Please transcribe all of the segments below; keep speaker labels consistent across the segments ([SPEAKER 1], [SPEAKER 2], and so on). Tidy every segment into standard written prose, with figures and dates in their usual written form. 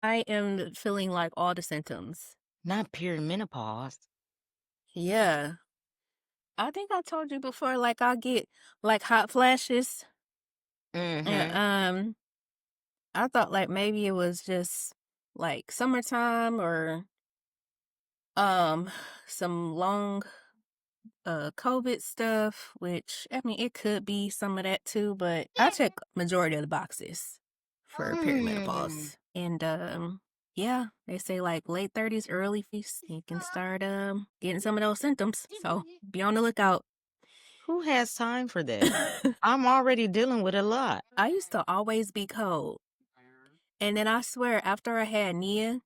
[SPEAKER 1] I am feeling like all the symptoms.
[SPEAKER 2] Not perimenopause.
[SPEAKER 1] Yeah. I think I told you before, like I'll get like hot flashes. And
[SPEAKER 2] Mhm.
[SPEAKER 1] I thought like maybe it was just like summertime or um some long COVID stuff, which I mean it could be some of that too, but I check majority of the boxes for
[SPEAKER 2] Mm.
[SPEAKER 1] perimenopause. And yeah, they say like late 30s, early 50s, you can start getting some of those symptoms. So be on the lookout.
[SPEAKER 2] Who has time for that? I'm already dealing with a lot.
[SPEAKER 1] I used to always be cold. And then I swear after I had Nia,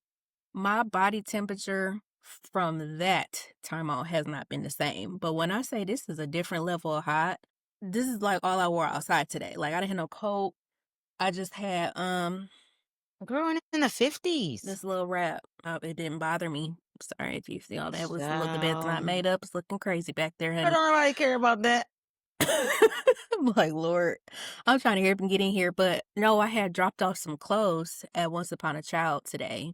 [SPEAKER 1] my body temperature from that time on has not been the same. But when I say this is a different level of hot, this is like all I wore outside today. Like I didn't have no coat. I just had
[SPEAKER 2] Growing in the 50s.
[SPEAKER 1] this little wrap. It didn't bother me. Sorry if you see all that was look the bed's not
[SPEAKER 2] Child.
[SPEAKER 1] made up. It's looking crazy back there,
[SPEAKER 2] I
[SPEAKER 1] honey.
[SPEAKER 2] don't nobody care about that.
[SPEAKER 1] I'm like, Lord, I'm trying to hurry up and get in here. But no, I had dropped off some clothes at Once Upon a Child today.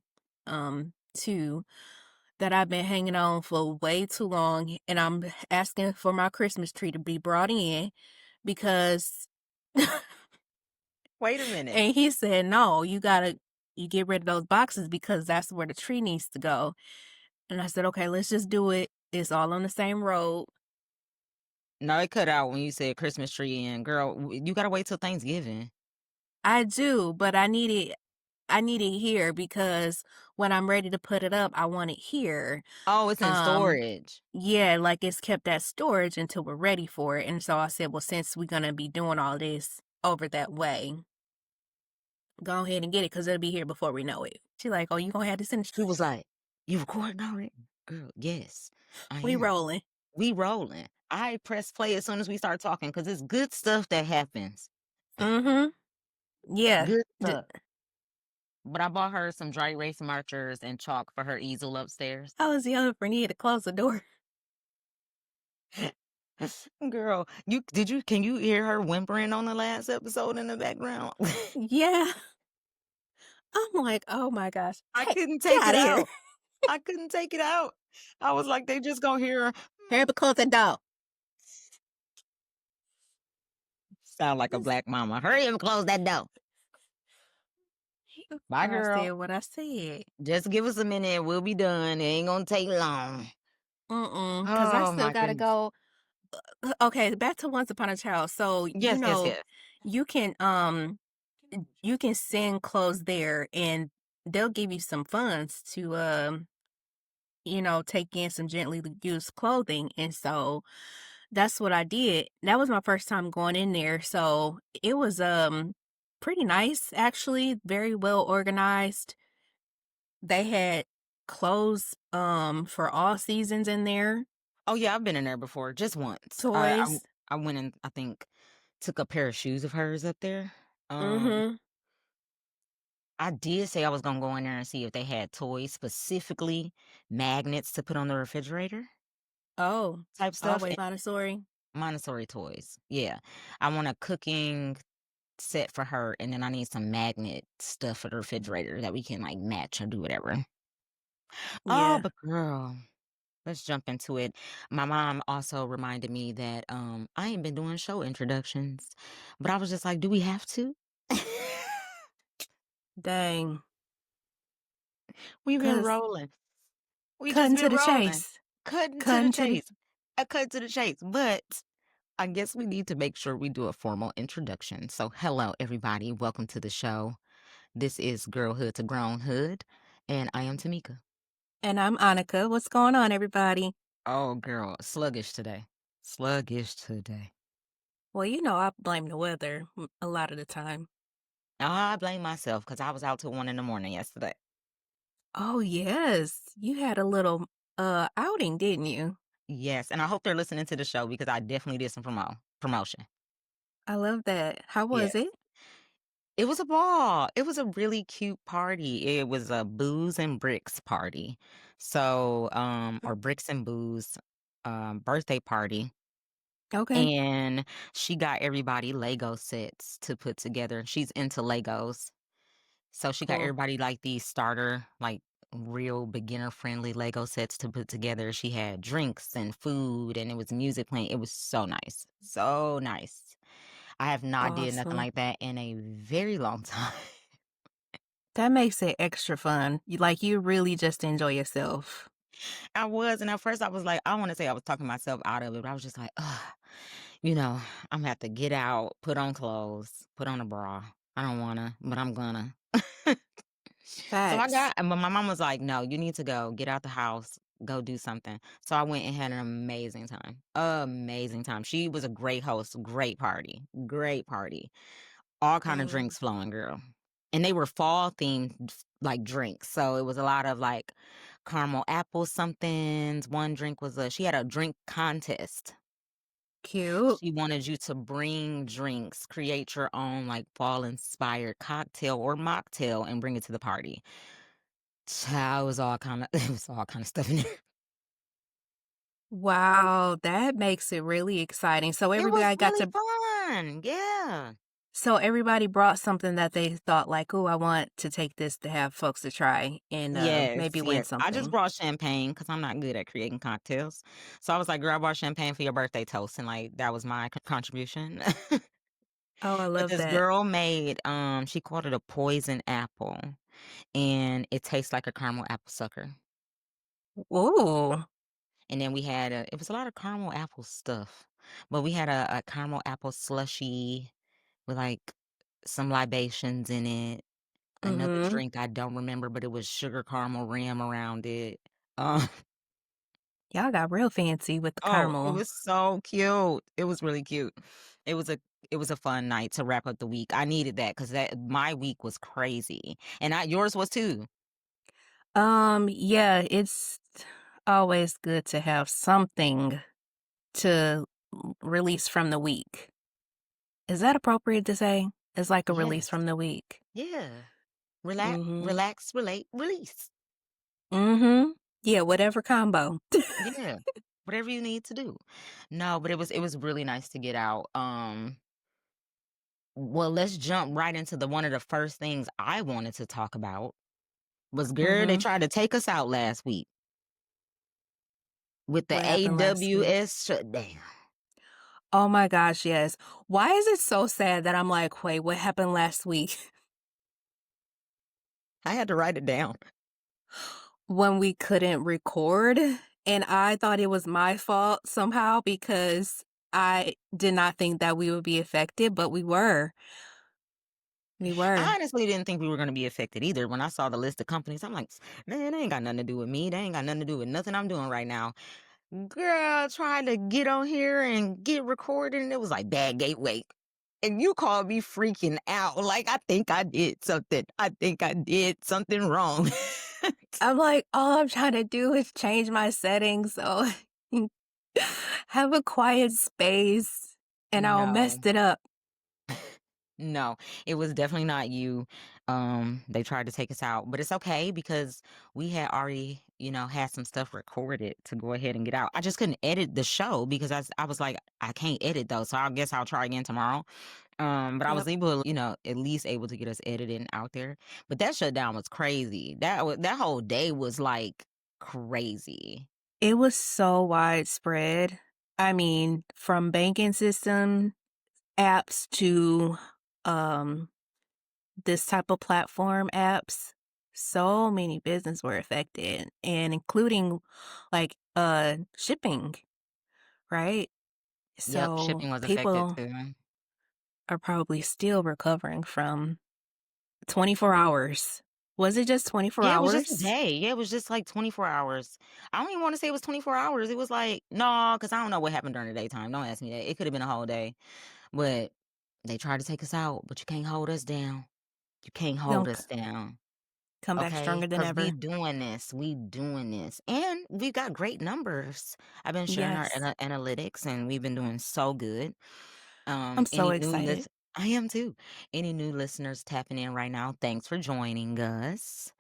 [SPEAKER 1] Too that I've been hanging on for way too long, and I'm asking for my Christmas tree to be brought in because
[SPEAKER 2] Wait a minute.
[SPEAKER 1] and he said, "No, you get rid of those boxes because that's where the tree needs to go." And I said, "Okay, let's just do it. It's all on the same road."
[SPEAKER 2] No, it cut out when you said Christmas tree and girl, you gotta wait till Thanksgiving.
[SPEAKER 1] I do, but I need it here because when I'm ready to put it up, I want it here.
[SPEAKER 2] Oh, it's in
[SPEAKER 1] Um
[SPEAKER 2] storage.
[SPEAKER 1] Yeah, like it's kept at storage until we're ready for it. And so I said, well, since we're gonna be doing all this over that way, go ahead and get it because it'll be here before we know it. She like, oh, you gonna have this in
[SPEAKER 2] She was like, "You recording already?" Girl, yes, I
[SPEAKER 1] we
[SPEAKER 2] am.
[SPEAKER 1] rolling.
[SPEAKER 2] We rolling. I press play as soon as we start talking because it's good stuff that happens.
[SPEAKER 1] Mm-hmm. Yeah.
[SPEAKER 2] Good stuff. But I bought her some dry erase markers and chalk for her easel upstairs.
[SPEAKER 1] I was yelling for Nia to close the door.
[SPEAKER 2] Girl, can you hear her whimpering on the last episode in the background?
[SPEAKER 1] Yeah. I'm like, oh my gosh.
[SPEAKER 2] I
[SPEAKER 1] Hey,
[SPEAKER 2] couldn't
[SPEAKER 1] get
[SPEAKER 2] take
[SPEAKER 1] out
[SPEAKER 2] it
[SPEAKER 1] of here.
[SPEAKER 2] out. I couldn't take it out. I was like, they just gonna hear her.
[SPEAKER 1] Hurry up and close that door.
[SPEAKER 2] Sound like a
[SPEAKER 1] This-
[SPEAKER 2] black mama. Hurry up and close that door. Bye,
[SPEAKER 1] I
[SPEAKER 2] girl.
[SPEAKER 1] said what I said.
[SPEAKER 2] Just give us a minute. We'll be done. It ain't gonna take long.
[SPEAKER 1] Because I
[SPEAKER 2] Oh
[SPEAKER 1] still
[SPEAKER 2] my
[SPEAKER 1] gotta
[SPEAKER 2] goodness.
[SPEAKER 1] go. Okay, back to Once Upon a Child. So,
[SPEAKER 2] Yes, yes, yes.
[SPEAKER 1] you can you can send clothes there and they'll give you some funds to take in some gently used clothing. And so that's what I did. That was my first time going in there. So it was pretty nice actually, very well organized. They had clothes for all seasons in there,
[SPEAKER 2] Oh yeah, I've been in there before, just once.
[SPEAKER 1] toys.
[SPEAKER 2] I went and I think took a pair of shoes of hers up there. Um,
[SPEAKER 1] Mhm.
[SPEAKER 2] I did say I was gonna go in there and see if they had toys, specifically magnets to put on the refrigerator
[SPEAKER 1] Oh,
[SPEAKER 2] type stuff,
[SPEAKER 1] always
[SPEAKER 2] and
[SPEAKER 1] Montessori.
[SPEAKER 2] Montessori toys. Yeah, I want a cooking set for her, and then I need some magnet stuff for the refrigerator that we can like match or do whatever. Oh,
[SPEAKER 1] Yeah.
[SPEAKER 2] but girl, let's jump into it. My mom also reminded me that I ain't been doing show introductions, but I was just like, do we have to?
[SPEAKER 1] Dang.
[SPEAKER 2] We've been
[SPEAKER 1] Cause
[SPEAKER 2] rolling. We just
[SPEAKER 1] cutting to
[SPEAKER 2] been
[SPEAKER 1] the
[SPEAKER 2] rolling.
[SPEAKER 1] chase.
[SPEAKER 2] Cutting to the
[SPEAKER 1] Cutting to the
[SPEAKER 2] chase. A cut to the chase. But I guess we need to make sure we do a formal introduction. So, hello, everybody. Welcome to the show. This is Girlhood to Grownhood, and I am Tamika.
[SPEAKER 1] and I'm Annika. What's going on, everybody?
[SPEAKER 2] Oh, girl, sluggish today. Sluggish today.
[SPEAKER 1] Well, you know I blame the weather a lot of the time.
[SPEAKER 2] I blame myself because I was out till 1 in the morning yesterday.
[SPEAKER 1] Oh yes. You had a little outing, didn't you?
[SPEAKER 2] Yes, and I hope they're listening to the show because I definitely did some promotion.
[SPEAKER 1] I love that. How was
[SPEAKER 2] Yes.
[SPEAKER 1] it?
[SPEAKER 2] It was a ball. It was a really cute party. It was a booze and bricks party. So, or bricks and booze, birthday party.
[SPEAKER 1] Okay.
[SPEAKER 2] and she got everybody Lego sets to put together, and she's into Legos. So she got
[SPEAKER 1] Cool.
[SPEAKER 2] everybody, like, these starter, like, real beginner-friendly Lego sets to put together. She had drinks and food, and it was music playing. It was so nice. So nice. I have not did nothing
[SPEAKER 1] Awesome.
[SPEAKER 2] like that in a very long time.
[SPEAKER 1] That makes it extra fun. You really just enjoy yourself.
[SPEAKER 2] I was, and at first I was like, I wanna say I was talking myself out of it, but I was just like, "Ugh, you know, Imma have to get out, put on clothes, put on a bra. I don't wanna, but I'm gonna." So I
[SPEAKER 1] Facts.
[SPEAKER 2] got but my mom was like, "No, you need to go, get out the house, go do something." So I went and had an amazing time, amazing time. She was a great host, great party. All kind of
[SPEAKER 1] Dang.
[SPEAKER 2] drinks flowing, girl. And they were fall themed, like, drinks, so it was a lot of, like, caramel apple somethings. One drink was a she had a drink contest.
[SPEAKER 1] Cute.
[SPEAKER 2] She wanted you to bring drinks, create your own, like, fall-inspired cocktail or mocktail and bring it to the party. Child, it was all kinda it was all kinda stuff in there.
[SPEAKER 1] Wow, that makes it really exciting.
[SPEAKER 2] It was really fun, yeah.
[SPEAKER 1] So everybody brought something that they thought like, "Ooh, I want to take this to have folks to try and,
[SPEAKER 2] Yes,
[SPEAKER 1] maybe win
[SPEAKER 2] yes. I just
[SPEAKER 1] something."
[SPEAKER 2] brought champagne because 'cause I'm not good at creating cocktails. So I was like, "Girl, I brought champagne for your birthday toast," and, like, that was my contribution.
[SPEAKER 1] Oh, I
[SPEAKER 2] But
[SPEAKER 1] love
[SPEAKER 2] this
[SPEAKER 1] that.
[SPEAKER 2] girl made, she called it a poison apple, and it tastes like a caramel apple sucker.
[SPEAKER 1] Ooh.
[SPEAKER 2] And then we had a it was a lot of caramel apple stuff, but we had a caramel apple slushy with, like, some libations in it. Another
[SPEAKER 1] Mhm.
[SPEAKER 2] drink I don't remember, but it was sugar caramel rim around it. Uh,
[SPEAKER 1] Y'all got real fancy with the
[SPEAKER 2] oh, it
[SPEAKER 1] caramel.
[SPEAKER 2] was so cute. It was really cute. It was a it was a fun night to wrap up the week. I needed that because that my week was crazy, and I yours was too.
[SPEAKER 1] Yeah, it's always good to have something to release from the week. Is that appropriate to say? It's like a release
[SPEAKER 2] Yes.
[SPEAKER 1] from the week.
[SPEAKER 2] Yeah. Relax,
[SPEAKER 1] Mhm.
[SPEAKER 2] relax, relate, release.
[SPEAKER 1] Mhm. Yeah, whatever combo.
[SPEAKER 2] Yeah. Whatever you need to do. No, but it was really nice to get out. Well, let's jump right into the one of the first things I wanted to talk about was, girl, they
[SPEAKER 1] Mhm.
[SPEAKER 2] tried to take us out last week with the
[SPEAKER 1] What happened last week?
[SPEAKER 2] AWS shutdown.
[SPEAKER 1] Oh my gosh, yes. Why is it so sad that I'm like, "Wait, what happened last week?"
[SPEAKER 2] I had to write it down.
[SPEAKER 1] When we couldn't record, and I thought it was my fault somehow because I did not think that we would be affected, but we were. We
[SPEAKER 2] I
[SPEAKER 1] were.
[SPEAKER 2] honestly didn't think we were gonna be affected either. When I saw the list of companies, I'm like, man, they ain't got nothing to do with me. They ain't got nothing to do with nothing I'm doing right now. Girl, tried to get on here and get recorded, and it was like bad gateway. And you called me freaking out. Like, I think I did something. I think I did something wrong.
[SPEAKER 1] I'm like, all I'm trying to do is change my settings so have a quiet space, and I'll
[SPEAKER 2] No.
[SPEAKER 1] messed it up.
[SPEAKER 2] No, it was definitely not you. They tried to take us out, but it's okay because we had already, had some stuff recorded to go ahead and get out. I just couldn't edit the show because I was like, I can't edit though, so I guess I'll try again tomorrow. But I was
[SPEAKER 1] Yep.
[SPEAKER 2] able to, at least able to get us edited and out there. But that shutdown was crazy. That whole day was like crazy.
[SPEAKER 1] It was so widespread. I mean, from banking system apps to, um this type of platform apps, so many business were affected, and including, shipping, right?
[SPEAKER 2] Yep,
[SPEAKER 1] So,
[SPEAKER 2] shipping was affected
[SPEAKER 1] people
[SPEAKER 2] too.
[SPEAKER 1] are probably still recovering from 24 hours. Was it just 24
[SPEAKER 2] Yeah, it was just a
[SPEAKER 1] hours?
[SPEAKER 2] day. Yeah, it was just like 24 hours. I don't even want to say it was 24 hours. It was like, no, because I don't know what happened during the daytime. Don't ask me that. It could have been a whole day. But they tried to take us out, but you can't hold us down. You can't hold
[SPEAKER 1] Gonna
[SPEAKER 2] us down.
[SPEAKER 1] come back
[SPEAKER 2] Okay?
[SPEAKER 1] stronger than
[SPEAKER 2] Because we
[SPEAKER 1] ever.
[SPEAKER 2] doing this. We doing this. And we've got great numbers. I've been sharing our
[SPEAKER 1] Yes.
[SPEAKER 2] analytics and we've been doing so good.
[SPEAKER 1] I'm so
[SPEAKER 2] Any new
[SPEAKER 1] excited.
[SPEAKER 2] I am too. Any new listeners tapping in right now, thanks for joining us.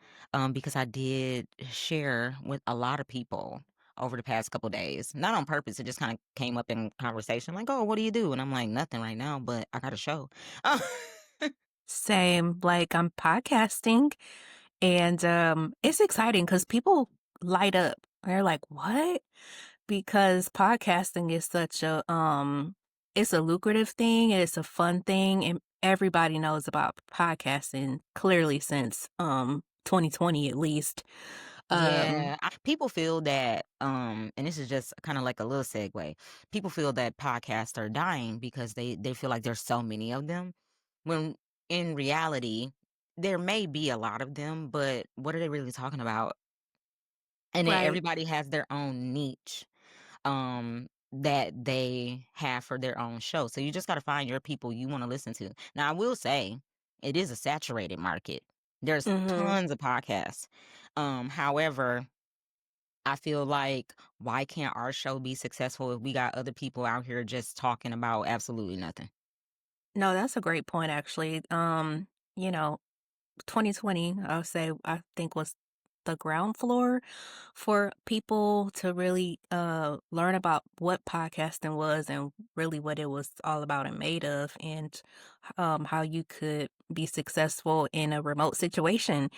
[SPEAKER 2] Because I did share with a lot of people. over the past couple days. Not on purpose, it just kinda came up in conversation, like, "Oh, what do you do?" And I'm like, "Nothing right now, but I got a show."
[SPEAKER 1] Same, like, I'm podcasting, and, it's exciting because people light up. They're like, "What?" Because podcasting is such a, it's a lucrative thing, and it's a fun thing, and everybody knows about podcasting clearly since, 2020 at least. Um,
[SPEAKER 2] Yeah, people feel that, and this is just kinda like a little segue. People feel that podcasts are dying because they feel like there's so many of them, when in reality, there may be a lot of them, but what are they really talking about? And then
[SPEAKER 1] right.
[SPEAKER 2] everybody has their own niche, that they have for their own show. So you just gotta find your people you wanna listen to. Now, I will say, it is a saturated market. There's
[SPEAKER 1] Mhm.
[SPEAKER 2] tons of podcasts. However, I feel like, why can't our show be successful if we got other people out here just talking about absolutely nothing?
[SPEAKER 1] No, that's a great point, actually. You know, 2020, I'll say, I think was the ground floor for people to really learn about what podcasting was and really what it was all about and made of, and how you could be successful in a remote situation.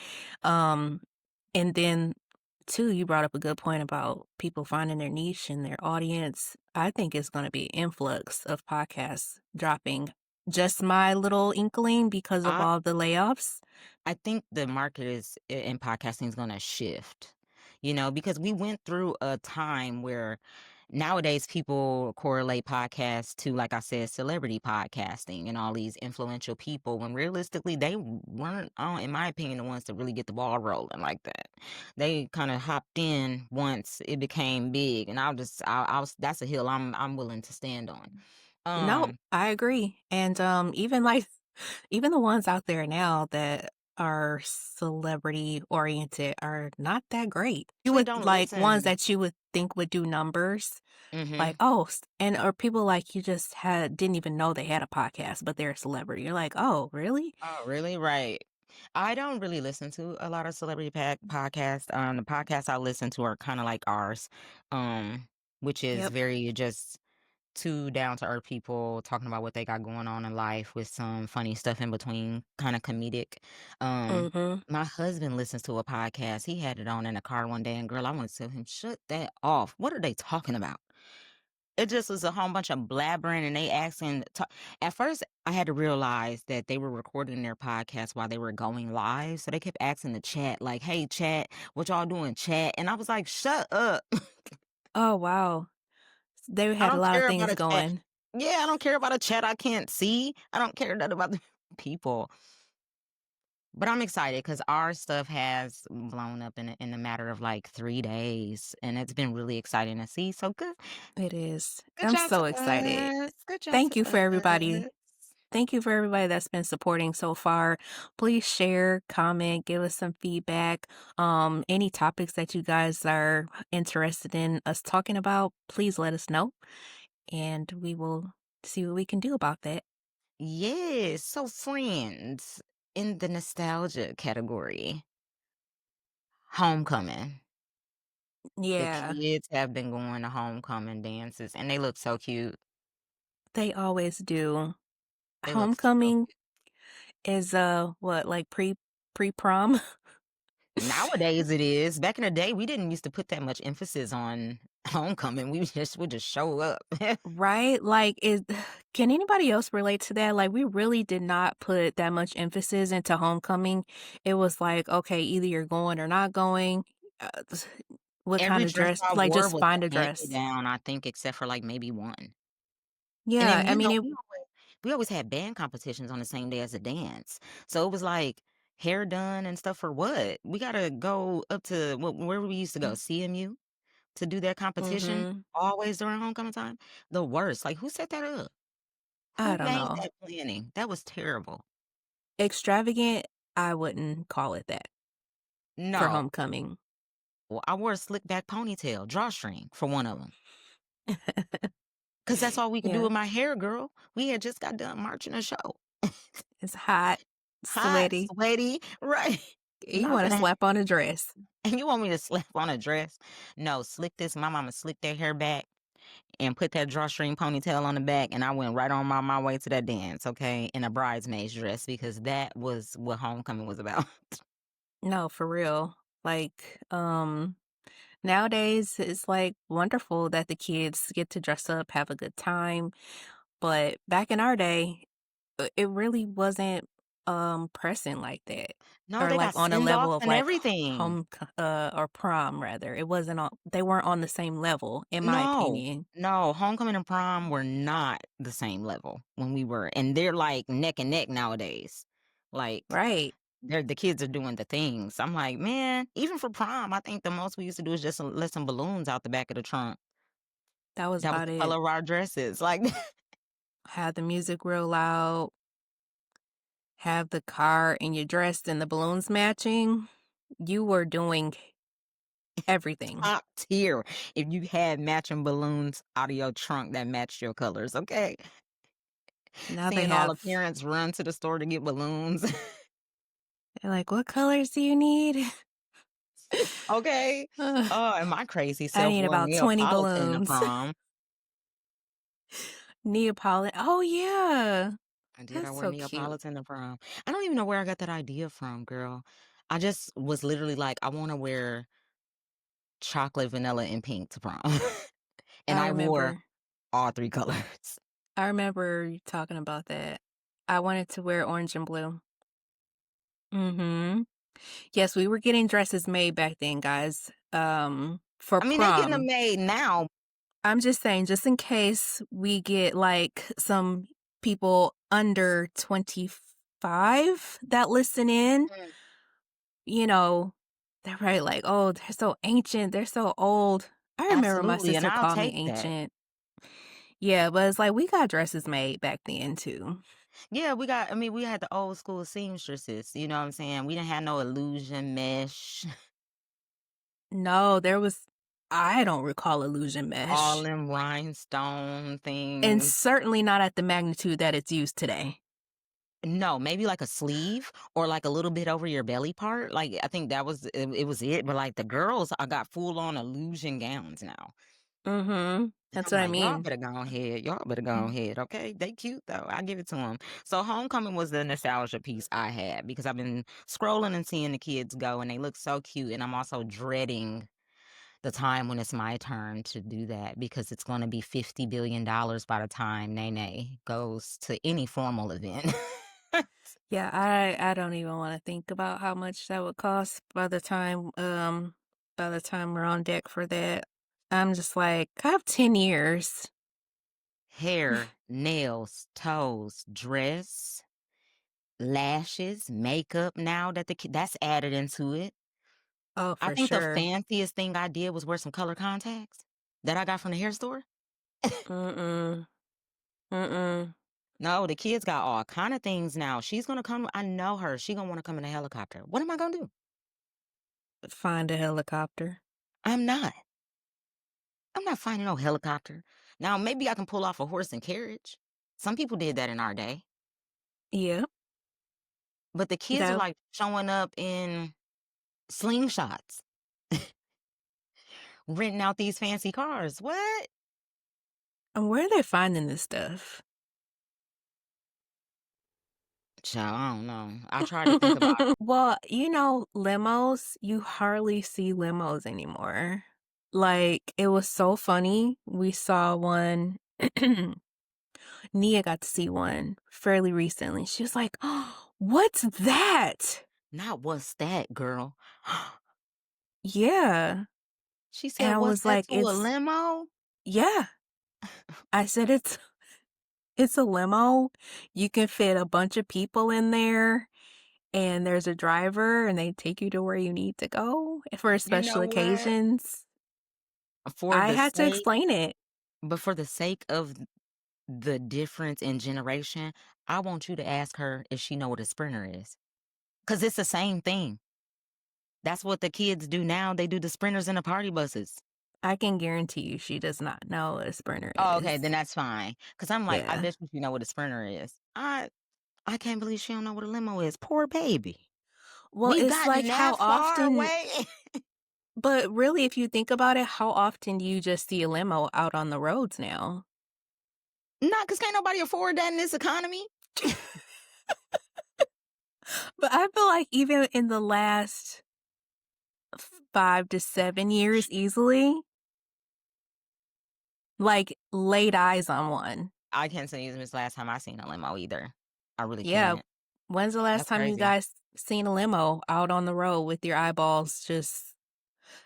[SPEAKER 1] Um, and then, too, you brought up a good point about people finding their niche and their audience. I think it's going to be an influx of podcasts dropping. Just my little inkling because of
[SPEAKER 2] I
[SPEAKER 1] all the layoffs.
[SPEAKER 2] I think the market in podcasting is gonna shift, because we went through a time where nowadays people correlate podcasts to, like I said, celebrity podcasting and all these influential people when realistically they weren't, in my opinion, the ones to really get the ball rolling like that. They kind of hopped in once it became big, and I'll that's a hill I'm willing to stand on.
[SPEAKER 1] No,
[SPEAKER 2] Um,
[SPEAKER 1] I agree. And even like even the ones out there now that are celebrity oriented are not that great. You
[SPEAKER 2] Usually
[SPEAKER 1] would
[SPEAKER 2] don't
[SPEAKER 1] like ones
[SPEAKER 2] listen.
[SPEAKER 1] that you would think would do numbers, like,
[SPEAKER 2] Mhm.
[SPEAKER 1] oh, and or people like you just had didn't even know they had a podcast, but they're a celebrity. You're like, oh, really?
[SPEAKER 2] Oh, really? Right. I don't really listen to a lot of celebrity podcasts. The podcasts I listen to are kind of like ours, um, which is
[SPEAKER 1] Yep.
[SPEAKER 2] very just two down to earth people talking about what they got going on in life with some funny stuff in between, kind of comedic.
[SPEAKER 1] Mm-hmm.
[SPEAKER 2] My husband listens to a podcast. He had it on in the car one day, and girl, I want to tell him, shut that off. What are they talking about? It just was a whole bunch of blabbering, and they asking at first, I had to realize that they were recording their podcast while they were going live, so they kept asking the chat, like, "Hey, chat, what y'all doing, chat?" And I was like, "Shut up."
[SPEAKER 1] Oh wow. They
[SPEAKER 2] I
[SPEAKER 1] had a
[SPEAKER 2] don't
[SPEAKER 1] lot of
[SPEAKER 2] care about
[SPEAKER 1] things
[SPEAKER 2] a chat.
[SPEAKER 1] going.
[SPEAKER 2] Yeah, I don't care about a chat I can't see. I don't care nothing about the people. But I'm excited because our stuff has blown up in a matter of, like, 3 days, and it's been really exciting to see, so
[SPEAKER 1] It is.
[SPEAKER 2] good
[SPEAKER 1] I'm
[SPEAKER 2] job to
[SPEAKER 1] so excited.
[SPEAKER 2] us, good job
[SPEAKER 1] Thank
[SPEAKER 2] to
[SPEAKER 1] you for everybody.
[SPEAKER 2] us.
[SPEAKER 1] Thank you for everybody that's been supporting so far. Please share, comment, give us some feedback. Any topics that you guys are interested in us talking about, please let us know, and we will see what we can do about that.
[SPEAKER 2] Yes, so friends, in the nostalgia category, homecoming. The
[SPEAKER 1] Yeah,
[SPEAKER 2] kids have been going to homecoming dances, and they look so cute.
[SPEAKER 1] they always do.
[SPEAKER 2] They look so
[SPEAKER 1] Homecoming
[SPEAKER 2] cute.
[SPEAKER 1] is what, like pre-prom?
[SPEAKER 2] Nowadays it is. Back in the day, we didn't used to put that much emphasis on homecoming. We just would just show up.
[SPEAKER 1] Right? Like, is can anybody else relate to that? Like, we really did not put that much emphasis into homecoming. It was like, okay, either you're going or not going. Uh, what kind
[SPEAKER 2] Every
[SPEAKER 1] of
[SPEAKER 2] dress
[SPEAKER 1] dress?
[SPEAKER 2] I
[SPEAKER 1] Like,
[SPEAKER 2] wore
[SPEAKER 1] just
[SPEAKER 2] was
[SPEAKER 1] find a
[SPEAKER 2] a
[SPEAKER 1] dress.
[SPEAKER 2] hand-me-down, I think, except for, like, maybe one. And
[SPEAKER 1] Yeah,
[SPEAKER 2] then,
[SPEAKER 1] I mean,
[SPEAKER 2] we always had band competitions on the same day as the dance. So it was like hair done and stuff for what? We gotta go up to where we used to go, CMU, to do that competition
[SPEAKER 1] mm-hmm.
[SPEAKER 2] always during homecoming time? The worst. Like, who set that up?
[SPEAKER 1] I
[SPEAKER 2] Who
[SPEAKER 1] don't
[SPEAKER 2] made
[SPEAKER 1] know.
[SPEAKER 2] that planning? That was terrible.
[SPEAKER 1] Extravagant, I wouldn't call it that for
[SPEAKER 2] No.
[SPEAKER 1] homecoming.
[SPEAKER 2] Well, I wore a slick back ponytail, drawstring for one of them, 'cause that's all we could do
[SPEAKER 1] Yeah,
[SPEAKER 2] with my hair, girl. We had just got done marching a show.
[SPEAKER 1] it's hot,
[SPEAKER 2] Hot,
[SPEAKER 1] sweaty.
[SPEAKER 2] sweaty, right.
[SPEAKER 1] You
[SPEAKER 2] Not
[SPEAKER 1] wanna
[SPEAKER 2] finna
[SPEAKER 1] slap on a dress.
[SPEAKER 2] and you want me to slap on a dress? No, slick this my mama slicked their hair back and put that drawstring ponytail on the back, and I went right on my way to that dance, okay, in a bridesmaid's dress because that was what homecoming was about.
[SPEAKER 1] No, for real. Like, nowadays, it's, like, wonderful that the kids get to dress up, have a good time, but back in our day, it really wasn't, pressing like that,
[SPEAKER 2] No,
[SPEAKER 1] or,
[SPEAKER 2] they
[SPEAKER 1] like,
[SPEAKER 2] got
[SPEAKER 1] on a level
[SPEAKER 2] send-offs
[SPEAKER 1] of,
[SPEAKER 2] and
[SPEAKER 1] like,
[SPEAKER 2] everything.
[SPEAKER 1] or prom, rather. It wasn't on they weren't on the same level, in my
[SPEAKER 2] No,
[SPEAKER 1] opinion.
[SPEAKER 2] no, homecoming and prom were not the same level when we were, and they're like neck and neck nowadays. Like
[SPEAKER 1] Right.
[SPEAKER 2] the kids are doing the things. I'm like, man, even for prom, I think the most we used to do is just let some balloons out the back of the trunk.
[SPEAKER 1] That was
[SPEAKER 2] That was
[SPEAKER 1] about
[SPEAKER 2] the
[SPEAKER 1] it.
[SPEAKER 2] color of our dresses. Like,
[SPEAKER 1] Have the music real loud, have the car and your dress and the balloons matching. You were doing everything.
[SPEAKER 2] top tier if you had matching balloons out of your trunk that matched your colors. Okay,
[SPEAKER 1] Now they
[SPEAKER 2] seeing all the
[SPEAKER 1] have
[SPEAKER 2] parents run to the store to get balloons.
[SPEAKER 1] they're like, "What colors do you need?"
[SPEAKER 2] Okay.
[SPEAKER 1] Ugh,
[SPEAKER 2] Oh, and my crazy
[SPEAKER 1] I
[SPEAKER 2] self
[SPEAKER 1] need
[SPEAKER 2] wore
[SPEAKER 1] about 20
[SPEAKER 2] Neapolitan to
[SPEAKER 1] balloons.
[SPEAKER 2] prom.
[SPEAKER 1] Neapolitan. Oh, yeah.
[SPEAKER 2] I did. I
[SPEAKER 1] That's
[SPEAKER 2] wore
[SPEAKER 1] so cute.
[SPEAKER 2] Neapolitan to prom. I don't even know where I got that idea from, girl. I just was literally like, I want to wear chocolate, vanilla, and pink to prom. And
[SPEAKER 1] I
[SPEAKER 2] I wore
[SPEAKER 1] remember
[SPEAKER 2] all three colors.
[SPEAKER 1] I remember you talking about that. I wanted to wear orange and blue. Mhm. Yes, we were getting dresses made back then, guys, for
[SPEAKER 2] I mean, they getting them
[SPEAKER 1] prom.
[SPEAKER 2] made now.
[SPEAKER 1] I'm just saying, just in case we get, like, some people under 25 that listen in,
[SPEAKER 2] Mm,
[SPEAKER 1] you know, they're probably like, "Oh, they're so ancient, they're so old." I remember my
[SPEAKER 2] absolutely. And
[SPEAKER 1] sister
[SPEAKER 2] I'll
[SPEAKER 1] called me
[SPEAKER 2] take that.
[SPEAKER 1] ancient. Yeah, but it's like we got dresses made back then too.
[SPEAKER 2] Yeah, I mean, we had the old school seamstresses. You know what I'm saying? We didn't have no illusion mesh,
[SPEAKER 1] No, there was I don't recall illusion
[SPEAKER 2] all
[SPEAKER 1] mesh,
[SPEAKER 2] them rhinestone
[SPEAKER 1] and
[SPEAKER 2] things.
[SPEAKER 1] certainly not at the magnitude that it's used today.
[SPEAKER 2] No, maybe like a sleeve or like a little bit over your belly part. Like I think that was it was it. But like the girls, I got full on illusion gowns now.
[SPEAKER 1] Mhm.
[SPEAKER 2] And
[SPEAKER 1] That's
[SPEAKER 2] I'm
[SPEAKER 1] what I
[SPEAKER 2] like, y'all
[SPEAKER 1] mean.
[SPEAKER 2] better go ahead. Y'all better go
[SPEAKER 1] Mm.
[SPEAKER 2] ahead. Okay. They cute though. I give it to them. So homecoming was the nostalgia piece I had because I've been scrolling and seeing the kids go and they look so cute. And I'm also dreading the time when it's my turn to do that because it's going to be $50 billion by the time Nene goes to any formal event.
[SPEAKER 1] Yeah, I don't even wanna think about how much that would cost by the time we're on deck for that. I'm just like, I have 10 years.
[SPEAKER 2] Hair, nails, toes, dress, lashes, makeup now that that's added into it.
[SPEAKER 1] Oh,
[SPEAKER 2] I
[SPEAKER 1] for
[SPEAKER 2] think the
[SPEAKER 1] sure.
[SPEAKER 2] fanciest thing I did was wear some color contacts that I got from the hair store.
[SPEAKER 1] Mm-mm. Mm-mm.
[SPEAKER 2] No, the kids got all kind of things now. She's gonna come. I know her. She gonna want to come in a helicopter. What am I gonna do?
[SPEAKER 1] Find a helicopter.
[SPEAKER 2] I'm not. I'm not finding no helicopter. Now maybe I can pull off a horse and carriage. Some people did that in our day,
[SPEAKER 1] Yeah,
[SPEAKER 2] but the kids are
[SPEAKER 1] that
[SPEAKER 2] like showing up in slingshots, renting out these fancy cars. What?
[SPEAKER 1] and where are they finding this stuff?
[SPEAKER 2] Child, I don't know. I try to think about
[SPEAKER 1] Well, limos, you hardly see limos anymore. Like, it was so funny. We saw one Nia got to see one fairly recently. She was like, "Oh, what's that?"
[SPEAKER 2] not what's that, girl.
[SPEAKER 1] Yeah.
[SPEAKER 2] She said,
[SPEAKER 1] And I
[SPEAKER 2] "What's
[SPEAKER 1] was
[SPEAKER 2] that
[SPEAKER 1] like,
[SPEAKER 2] to a limo?"
[SPEAKER 1] yeah. I said, it's a limo. You can fit a bunch of people in there, and there's a driver, and they take you to where you need to go for
[SPEAKER 2] You
[SPEAKER 1] special
[SPEAKER 2] know what?
[SPEAKER 1] occasions."
[SPEAKER 2] For
[SPEAKER 1] I
[SPEAKER 2] the
[SPEAKER 1] had to
[SPEAKER 2] sake
[SPEAKER 1] explain it.
[SPEAKER 2] but for the sake of the difference in generation, I want you to ask her if she know what a sprinter is, cause it's the same thing. That's what the kids do now, they do the sprinters and the party buses.
[SPEAKER 1] I can guarantee you she does not know what a sprinter
[SPEAKER 2] Oh, okay, then
[SPEAKER 1] is.
[SPEAKER 2] that's fine. Cause 'cause I'm like, I
[SPEAKER 1] Yeah.
[SPEAKER 2] bet you she know what a sprinter is. I can't believe she don't know what a limo is. Poor baby.
[SPEAKER 1] Well,
[SPEAKER 2] We've
[SPEAKER 1] it's
[SPEAKER 2] gotten
[SPEAKER 1] like how
[SPEAKER 2] that far
[SPEAKER 1] often
[SPEAKER 2] away.
[SPEAKER 1] but really, if you think about it, how often do you just see a limo out on the roads now?
[SPEAKER 2] Not because can't nobody afford that in this economy.
[SPEAKER 1] But I feel like even in the last 5 to 7 years easily, like, laid eyes on one.
[SPEAKER 2] I can't tell you this last time I seen a limo either. I really
[SPEAKER 1] Yeah.
[SPEAKER 2] can't.
[SPEAKER 1] When's the last
[SPEAKER 2] That's
[SPEAKER 1] time you
[SPEAKER 2] crazy.
[SPEAKER 1] guys seen a limo out on the road with your eyeballs just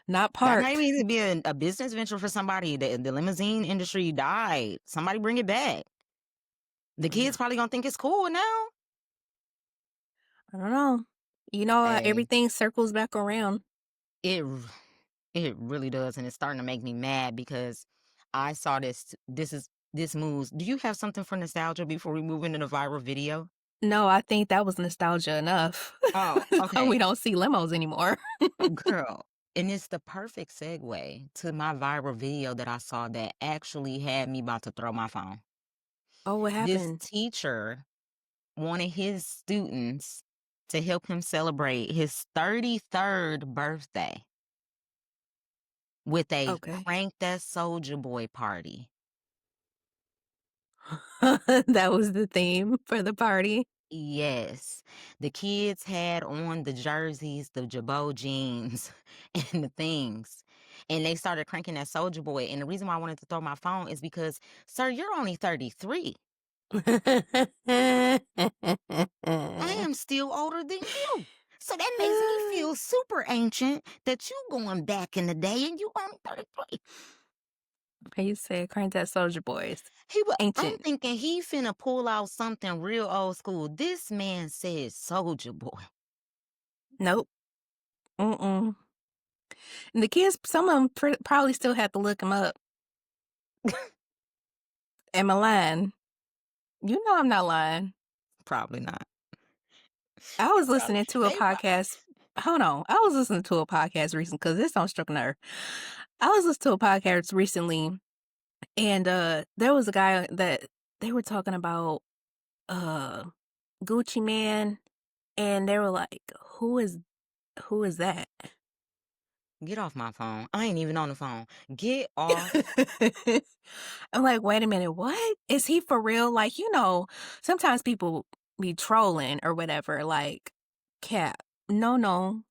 [SPEAKER 1] not
[SPEAKER 2] That might
[SPEAKER 1] parked?
[SPEAKER 2] even be a business venture for somebody. The limousine industry died. Somebody bring it back. The
[SPEAKER 1] Mm,
[SPEAKER 2] kids probably gonna think it's cool now.
[SPEAKER 1] I don't know. You know,
[SPEAKER 2] Hey,
[SPEAKER 1] everything circles back around.
[SPEAKER 2] it it really does, and it's starting to make me mad because I saw this. This moves. Do you have something for nostalgia before we move into the viral video?
[SPEAKER 1] No, I think that was nostalgia enough.
[SPEAKER 2] Oh,
[SPEAKER 1] So we
[SPEAKER 2] okay,
[SPEAKER 1] don't see limos anymore.
[SPEAKER 2] girl. And it's the perfect segue to my viral video that I saw that actually had me about to throw my phone.
[SPEAKER 1] Oh, what
[SPEAKER 2] This
[SPEAKER 1] happened?
[SPEAKER 2] teacher wanted his students to help him celebrate his 33rd birthday with a
[SPEAKER 1] Okay.
[SPEAKER 2] Crank That Soldier Boy party.
[SPEAKER 1] That was the theme for the party.
[SPEAKER 2] Yes. The kids had on the jerseys, the Jabot jeans, and the things. And they started cranking that Soldier Boy. And the reason why I wanted to throw my phone is because, sir, you're only 33. I am still older than you. So that makes me feel super ancient that you going back in the day and you only 33.
[SPEAKER 1] You said Crank That Soldier Boys.
[SPEAKER 2] I'm
[SPEAKER 1] Ancient.
[SPEAKER 2] thinking he finna pull out something real old school. This man said Soldier Boy.
[SPEAKER 1] Nope. Mm-mm. And the kids, some of them probably still have to look him up. Am I lying? You know I'm not lying.
[SPEAKER 2] Probably not.
[SPEAKER 1] I was
[SPEAKER 2] Probably
[SPEAKER 1] listening to a
[SPEAKER 2] they
[SPEAKER 1] podcast. Hold on. I was listening to a podcast recently because this don't struck a nerve. I was listening to a podcast recently, and there was a guy that they were talking about uh Gucci Man, and they were like, who is that?
[SPEAKER 2] get off my phone. I ain't even on the phone. Get off.
[SPEAKER 1] I'm like, wait a minute, what? Is he for real? Like, sometimes people be trolling or whatever, like, cap. No, no,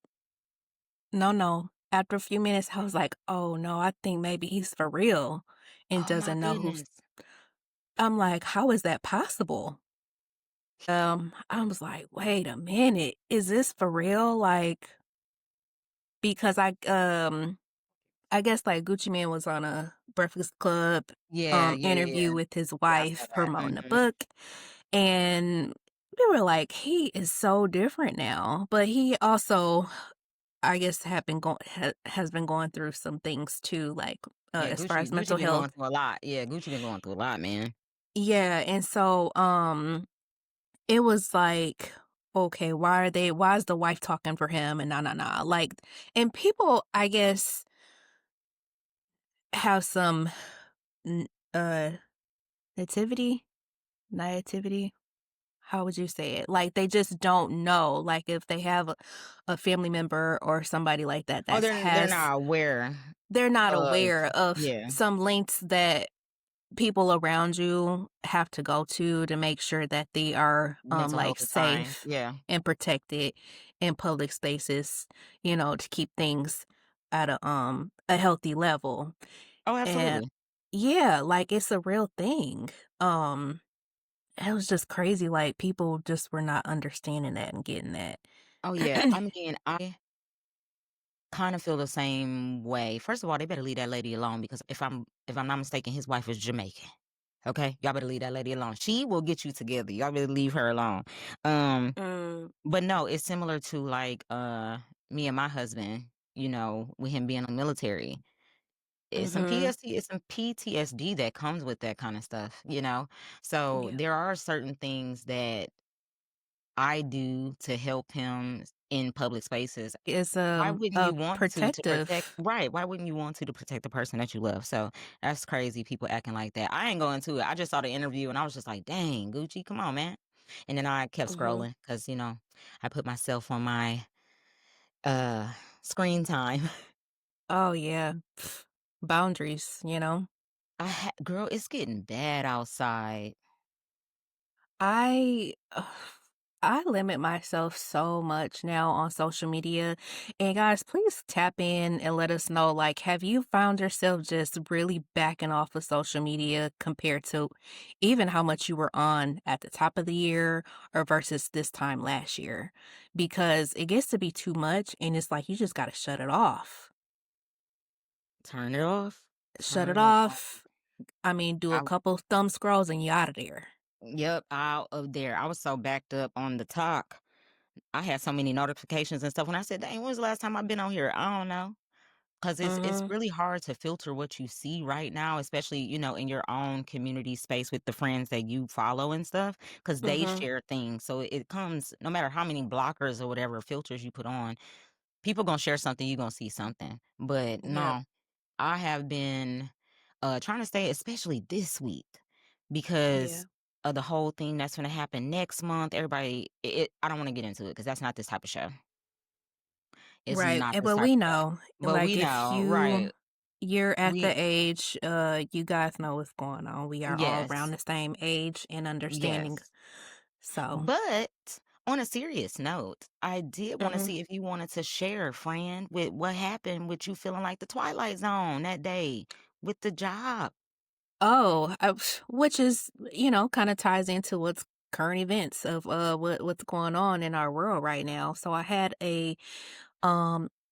[SPEAKER 1] no, no. After a few minutes, I was like, oh no, I think maybe he's for real and
[SPEAKER 2] Oh my
[SPEAKER 1] doesn't know who's.
[SPEAKER 2] goodness.
[SPEAKER 1] I'm like, how is that possible? I was like, wait a minute, is this for real? Like, because I guess like Gucci Man was on a Breakfast Club
[SPEAKER 2] Yeah, yeah, yeah.
[SPEAKER 1] interview with his
[SPEAKER 2] Yeah, I saw
[SPEAKER 1] wife
[SPEAKER 2] that.
[SPEAKER 1] promoting the
[SPEAKER 2] Mhm.
[SPEAKER 1] book, and they were like, he is so different now. But he also, I guess, has been going through some things too, like
[SPEAKER 2] Yeah,
[SPEAKER 1] as far as
[SPEAKER 2] Gucci
[SPEAKER 1] mental
[SPEAKER 2] been
[SPEAKER 1] health.
[SPEAKER 2] going through a lot. Yeah, Gucci been going through a lot, man.
[SPEAKER 1] Yeah, and so it was like, okay, why is the wife talking for him and nah. Like, and people, I guess, have some n- uh nativity naivety. How would you say it? Like, they just don't know, like, if they have a family member or somebody like that
[SPEAKER 2] Oh,
[SPEAKER 1] that's
[SPEAKER 2] they're
[SPEAKER 1] has
[SPEAKER 2] not aware
[SPEAKER 1] they're not
[SPEAKER 2] of
[SPEAKER 1] aware of
[SPEAKER 2] yeah,
[SPEAKER 1] some links that people around you have to go to make sure that they are,
[SPEAKER 2] mental
[SPEAKER 1] like,
[SPEAKER 2] health is fine.
[SPEAKER 1] safe
[SPEAKER 2] Yeah.
[SPEAKER 1] and protected in public spaces, to keep things at a healthy level,
[SPEAKER 2] Oh,
[SPEAKER 1] and
[SPEAKER 2] absolutely.
[SPEAKER 1] yeah, like, it's a real thing, it was just crazy, like, people just were not understanding that and getting that.
[SPEAKER 2] Oh, yeah. I mean, I kind of feel the same way. First of all, they better leave that lady alone because if I'm not mistaken, his wife is Jamaican. Okay? Y'all better leave that lady alone. She will get you together. Y'all better leave her alone. Um,
[SPEAKER 1] Mm,
[SPEAKER 2] but no, it's similar to like me and my husband, with him being in the military.
[SPEAKER 1] mhm.
[SPEAKER 2] It's some PTSD that comes with that kind of stuff. So
[SPEAKER 1] Yeah.
[SPEAKER 2] there are certain things that I do to help him in public spaces.
[SPEAKER 1] It's,
[SPEAKER 2] Why wouldn't
[SPEAKER 1] a
[SPEAKER 2] you want to protect
[SPEAKER 1] protective.
[SPEAKER 2] right, why wouldn't you want to protect the person that you love? So, that's crazy, people acting like that. I ain't going to it. I just saw the interview and I was just like, "Dang, Gucci, come on, man." And then I kept
[SPEAKER 1] Mhm.
[SPEAKER 2] scrolling because I put myself on my Uh, Screen time.
[SPEAKER 1] Oh, yeah. Boundaries, you know?
[SPEAKER 2] Girl, it's getting bad outside.
[SPEAKER 1] I I limit myself so much now on social media. And guys, please tap in and let us know, like, have you found yourself just really backing off of social media compared to even how much you were on at the top of the year or versus this time last year? Because it gets to be too much and it's like you just got to shut it off.
[SPEAKER 2] Turn it off.
[SPEAKER 1] Shut it
[SPEAKER 2] Turn it off.
[SPEAKER 1] off. I mean, do a
[SPEAKER 2] I
[SPEAKER 1] couple thumb scrolls and you out of there.
[SPEAKER 2] Yep, out of there. I was so backed up on the talk. I had so many notifications and stuff. When I said, "Dang, when's the last time I've been on here?" I don't know. 'Cause it's
[SPEAKER 1] Mm-hmm.
[SPEAKER 2] really hard to filter what you see right now, especially, in your own community space with the friends that you follow and stuff, because they
[SPEAKER 1] Mm-hmm.
[SPEAKER 2] share things. So it comes no matter how many blockers or whatever filters you put on, people gonna share something, you gonna see something. But
[SPEAKER 1] Yep.
[SPEAKER 2] no, I have been, trying to stay especially this week
[SPEAKER 1] Yeah.
[SPEAKER 2] because of the whole thing that's gonna happen next month. Everybody I don't wanna get into it because that's not this type of show. It's
[SPEAKER 1] Right,
[SPEAKER 2] not
[SPEAKER 1] and
[SPEAKER 2] this
[SPEAKER 1] but
[SPEAKER 2] type
[SPEAKER 1] we
[SPEAKER 2] of show.
[SPEAKER 1] know,
[SPEAKER 2] But we
[SPEAKER 1] like, if
[SPEAKER 2] know, right.
[SPEAKER 1] you're at the
[SPEAKER 2] We
[SPEAKER 1] age, you guys know what's going on. We are all around
[SPEAKER 2] Yes.
[SPEAKER 1] the same age and understanding.
[SPEAKER 2] Yes.
[SPEAKER 1] So,
[SPEAKER 2] But on a serious note, I did wanna
[SPEAKER 1] mhm.
[SPEAKER 2] see if you wanted to share, friend, with what happened with you feeling like the Twilight Zone that day with the job.
[SPEAKER 1] Oh, which is, kinda ties into what's current events of, what's going on in our world right now. So I had a,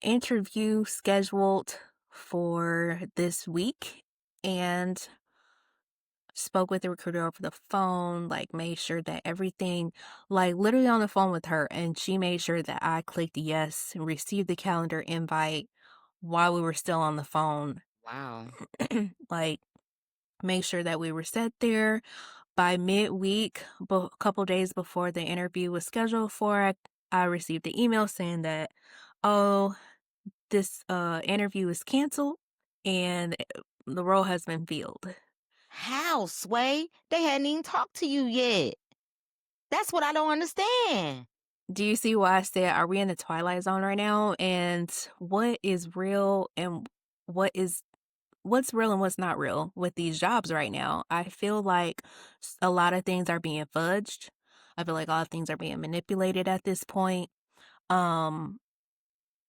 [SPEAKER 1] interview scheduled for this week, and spoke with the recruiter over the phone, like made sure that everything, like literally on the phone with her, and she made sure that I clicked yes and received the calendar invite while we were still on the phone.
[SPEAKER 2] Wow.
[SPEAKER 1] Like, make sure that we were set there by midweek, a couple days before the interview was scheduled for. I received the email saying that, oh, this interview is canceled and the role has been filled.
[SPEAKER 2] How, Sway? They hadn't even talked to you yet. That's what I don't understand.
[SPEAKER 1] Do you see why I said, are we in the twilight zone right now? And what is real and what is what's real and what's not real with these jobs right now? I feel like a lot of things are being fudged. I feel like a lot of things are being manipulated at this point. Um,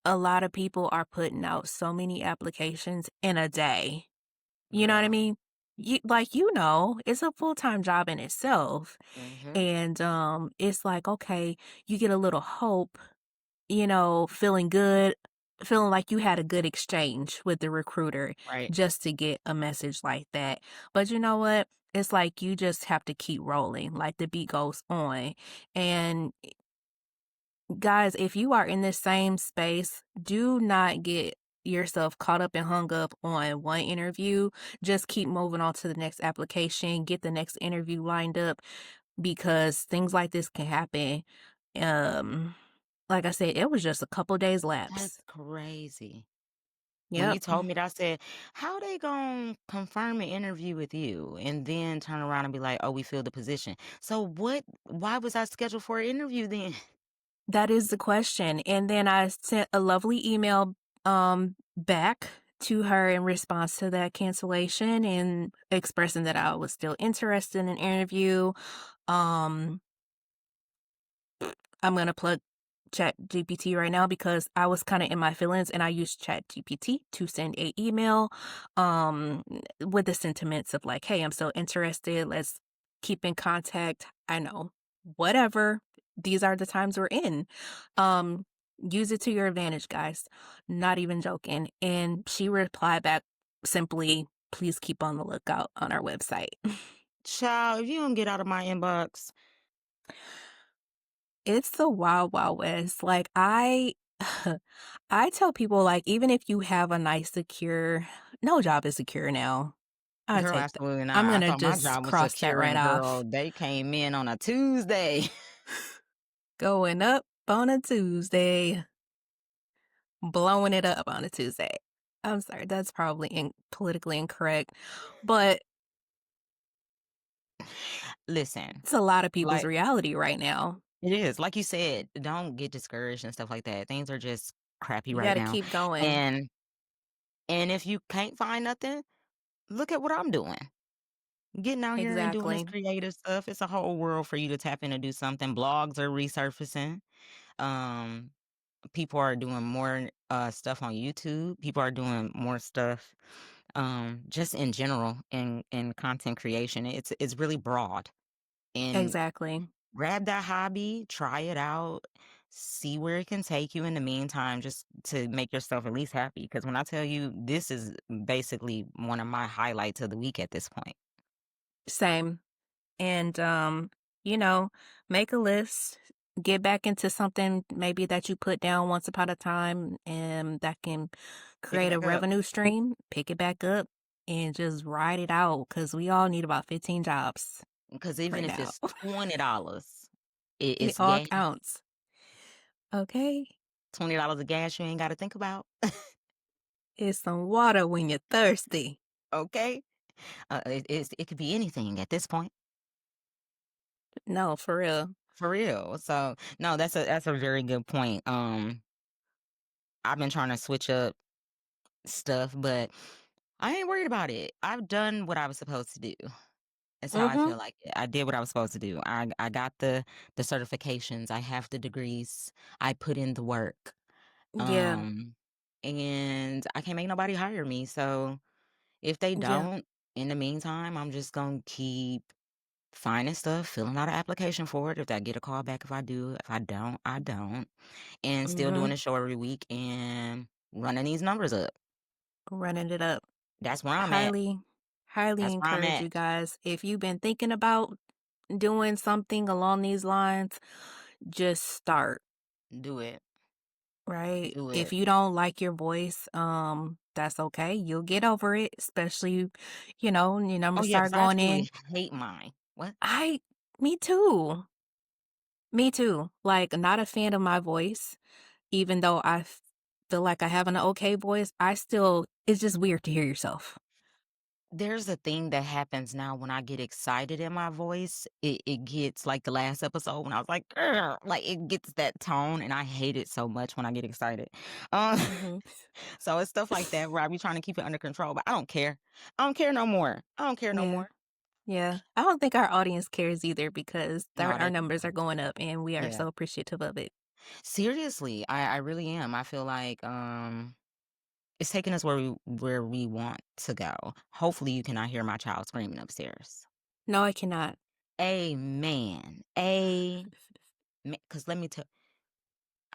[SPEAKER 1] a lot of people are putting out so many applications in a day. You know what I
[SPEAKER 2] Girl.
[SPEAKER 1] mean? It's a full-time job in itself.
[SPEAKER 2] Mhm.
[SPEAKER 1] And it's like, okay, you get a little hope, feeling good, feeling like you had a good exchange with the recruiter
[SPEAKER 2] Right.
[SPEAKER 1] just to get a message like that. But you know what? It's like you just have to keep rolling, like the beat goes on. And guys, if you are in this same space, do not get yourself caught up and hung up on one interview. Just keep moving on to the next application, get the next interview lined up because things like this can happen. Um, like I said, it was just a couple days lapse.
[SPEAKER 2] That's crazy. When you
[SPEAKER 1] Yep.
[SPEAKER 2] told me that, I said, "How they gonna confirm an interview with you and then turn around and be like, 'Oh, we filled the position.'" So why was I scheduled for an interview then?
[SPEAKER 1] That is the question. And then I sent a lovely email back to her in response to that cancellation and expressing that I was still interested in an interview. Um I'm gonna plug Chat GPT right now because I was kind of in my feelings and I used Chat GPT to send a email with the sentiments of like, hey, I'm so interested. Let's keep in contact. I know, whatever. These are the times we're in. Um, use it to your advantage, guys. Not even joking. And she replied back simply, please keep on the lookout on our website.
[SPEAKER 2] Child, if you don't get out of my inbox.
[SPEAKER 1] It's the wild, wild west. Like I tell people like even if you have a nice secure no job is secure now. I
[SPEAKER 2] Girl,
[SPEAKER 1] take that.
[SPEAKER 2] absolutely
[SPEAKER 1] I'm
[SPEAKER 2] not. I
[SPEAKER 1] gonna
[SPEAKER 2] thought my
[SPEAKER 1] just
[SPEAKER 2] job was
[SPEAKER 1] cross that
[SPEAKER 2] secure,
[SPEAKER 1] right
[SPEAKER 2] and girl,
[SPEAKER 1] off.
[SPEAKER 2] they came in on a Tuesday.
[SPEAKER 1] Going up on a Tuesday, blowing it up on a Tuesday. I'm sorry, that's probably politically incorrect, but
[SPEAKER 2] Listen,
[SPEAKER 1] it's a lot of people's
[SPEAKER 2] like
[SPEAKER 1] reality right now.
[SPEAKER 2] it is, like you said, don't get discouraged and stuff like that. Things are just crappy
[SPEAKER 1] You
[SPEAKER 2] right
[SPEAKER 1] gotta
[SPEAKER 2] now.
[SPEAKER 1] keep going.
[SPEAKER 2] And if you can't find nothing, look at what I'm doing. Getting out here and doing this
[SPEAKER 1] Exactly.
[SPEAKER 2] creative stuff. It's a whole world for you to tap in and do something. Blogs are resurfacing. Um, People are doing more stuff on YouTube. People are doing more stuff just in general in content creation. It's really broad. And
[SPEAKER 1] Exactly.
[SPEAKER 2] grab that hobby, try it out, see where it can take you in the meantime, just to make yourself at least happy. Because when I tell you, this is basically one of my highlights of the week at this point.
[SPEAKER 1] Same. And you know, make a list, get back into something maybe that you put down once upon a time and that can
[SPEAKER 2] Pick it
[SPEAKER 1] create a
[SPEAKER 2] back up.
[SPEAKER 1] revenue stream, pick it back up and just ride it out because we all need about 15 jobs
[SPEAKER 2] Because
[SPEAKER 1] for
[SPEAKER 2] even if
[SPEAKER 1] now.
[SPEAKER 2] it's $20,
[SPEAKER 1] It
[SPEAKER 2] it's
[SPEAKER 1] all
[SPEAKER 2] gas.
[SPEAKER 1] counts. Okay.
[SPEAKER 2] $20 of gas you ain't got to think about.
[SPEAKER 1] It's some water when you're thirsty.
[SPEAKER 2] Okay? It could be anything at this point.
[SPEAKER 1] No, for real.
[SPEAKER 2] For real. So no, that's a very good point. I've been trying to switch up stuff, but I ain't worried about it. I've done what I was supposed to do. That's how I
[SPEAKER 1] Mm-hmm.
[SPEAKER 2] feel like it. I did what I was supposed to do. I got the certifications. I have the degrees. I put in the work.
[SPEAKER 1] Yeah.
[SPEAKER 2] Um, and I can't make nobody hire me. So if they
[SPEAKER 1] Yeah.
[SPEAKER 2] don't, in the meantime, I'm just gonna keep finding stuff, filling out an application for it. If I get a call back, if I do. If I don't, I don't. And still
[SPEAKER 1] Mm-hmm.
[SPEAKER 2] doing a show every week and running these numbers up.
[SPEAKER 1] Running it up.
[SPEAKER 2] That's where I'm at.
[SPEAKER 1] Highly, highly
[SPEAKER 2] That's where I'm
[SPEAKER 1] encourage
[SPEAKER 2] at.
[SPEAKER 1] you guys. If you've been thinking about doing something along these lines, just start,
[SPEAKER 2] Do it.
[SPEAKER 1] right?
[SPEAKER 2] Do
[SPEAKER 1] If
[SPEAKER 2] it.
[SPEAKER 1] you don't like your voice, that's okay. You'll get over it, especially, your
[SPEAKER 2] Oh,
[SPEAKER 1] numbers
[SPEAKER 2] yeah,
[SPEAKER 1] start
[SPEAKER 2] because I
[SPEAKER 1] going in.
[SPEAKER 2] absolutely hate mine. What?
[SPEAKER 1] I, me too. Me too. Like, not a fan of my voice, even though feel like I have an okay voice. It's just weird to hear yourself.
[SPEAKER 2] There's a thing that happens now when I get excited in my voice. It gets like the last episode when I was like, "Grr," like it gets that tone, and I hate it so much when I get excited. Um,
[SPEAKER 1] Hmm.
[SPEAKER 2] so it's stuff like that where I be trying to keep it under control, but I don't care. I don't care no more. I don't care no
[SPEAKER 1] Yeah.
[SPEAKER 2] more.
[SPEAKER 1] Yeah, I don't think our audience cares either because
[SPEAKER 2] No,
[SPEAKER 1] our
[SPEAKER 2] they
[SPEAKER 1] numbers are
[SPEAKER 2] don't.
[SPEAKER 1] going up and we are
[SPEAKER 2] Yeah.
[SPEAKER 1] so appreciative of it.
[SPEAKER 2] Seriously, I really am. I feel like it's taking us where we want to go. Hopefully you cannot hear my child screaming upstairs.
[SPEAKER 1] No, I cannot.
[SPEAKER 2] Amen. Amen. Because let me tell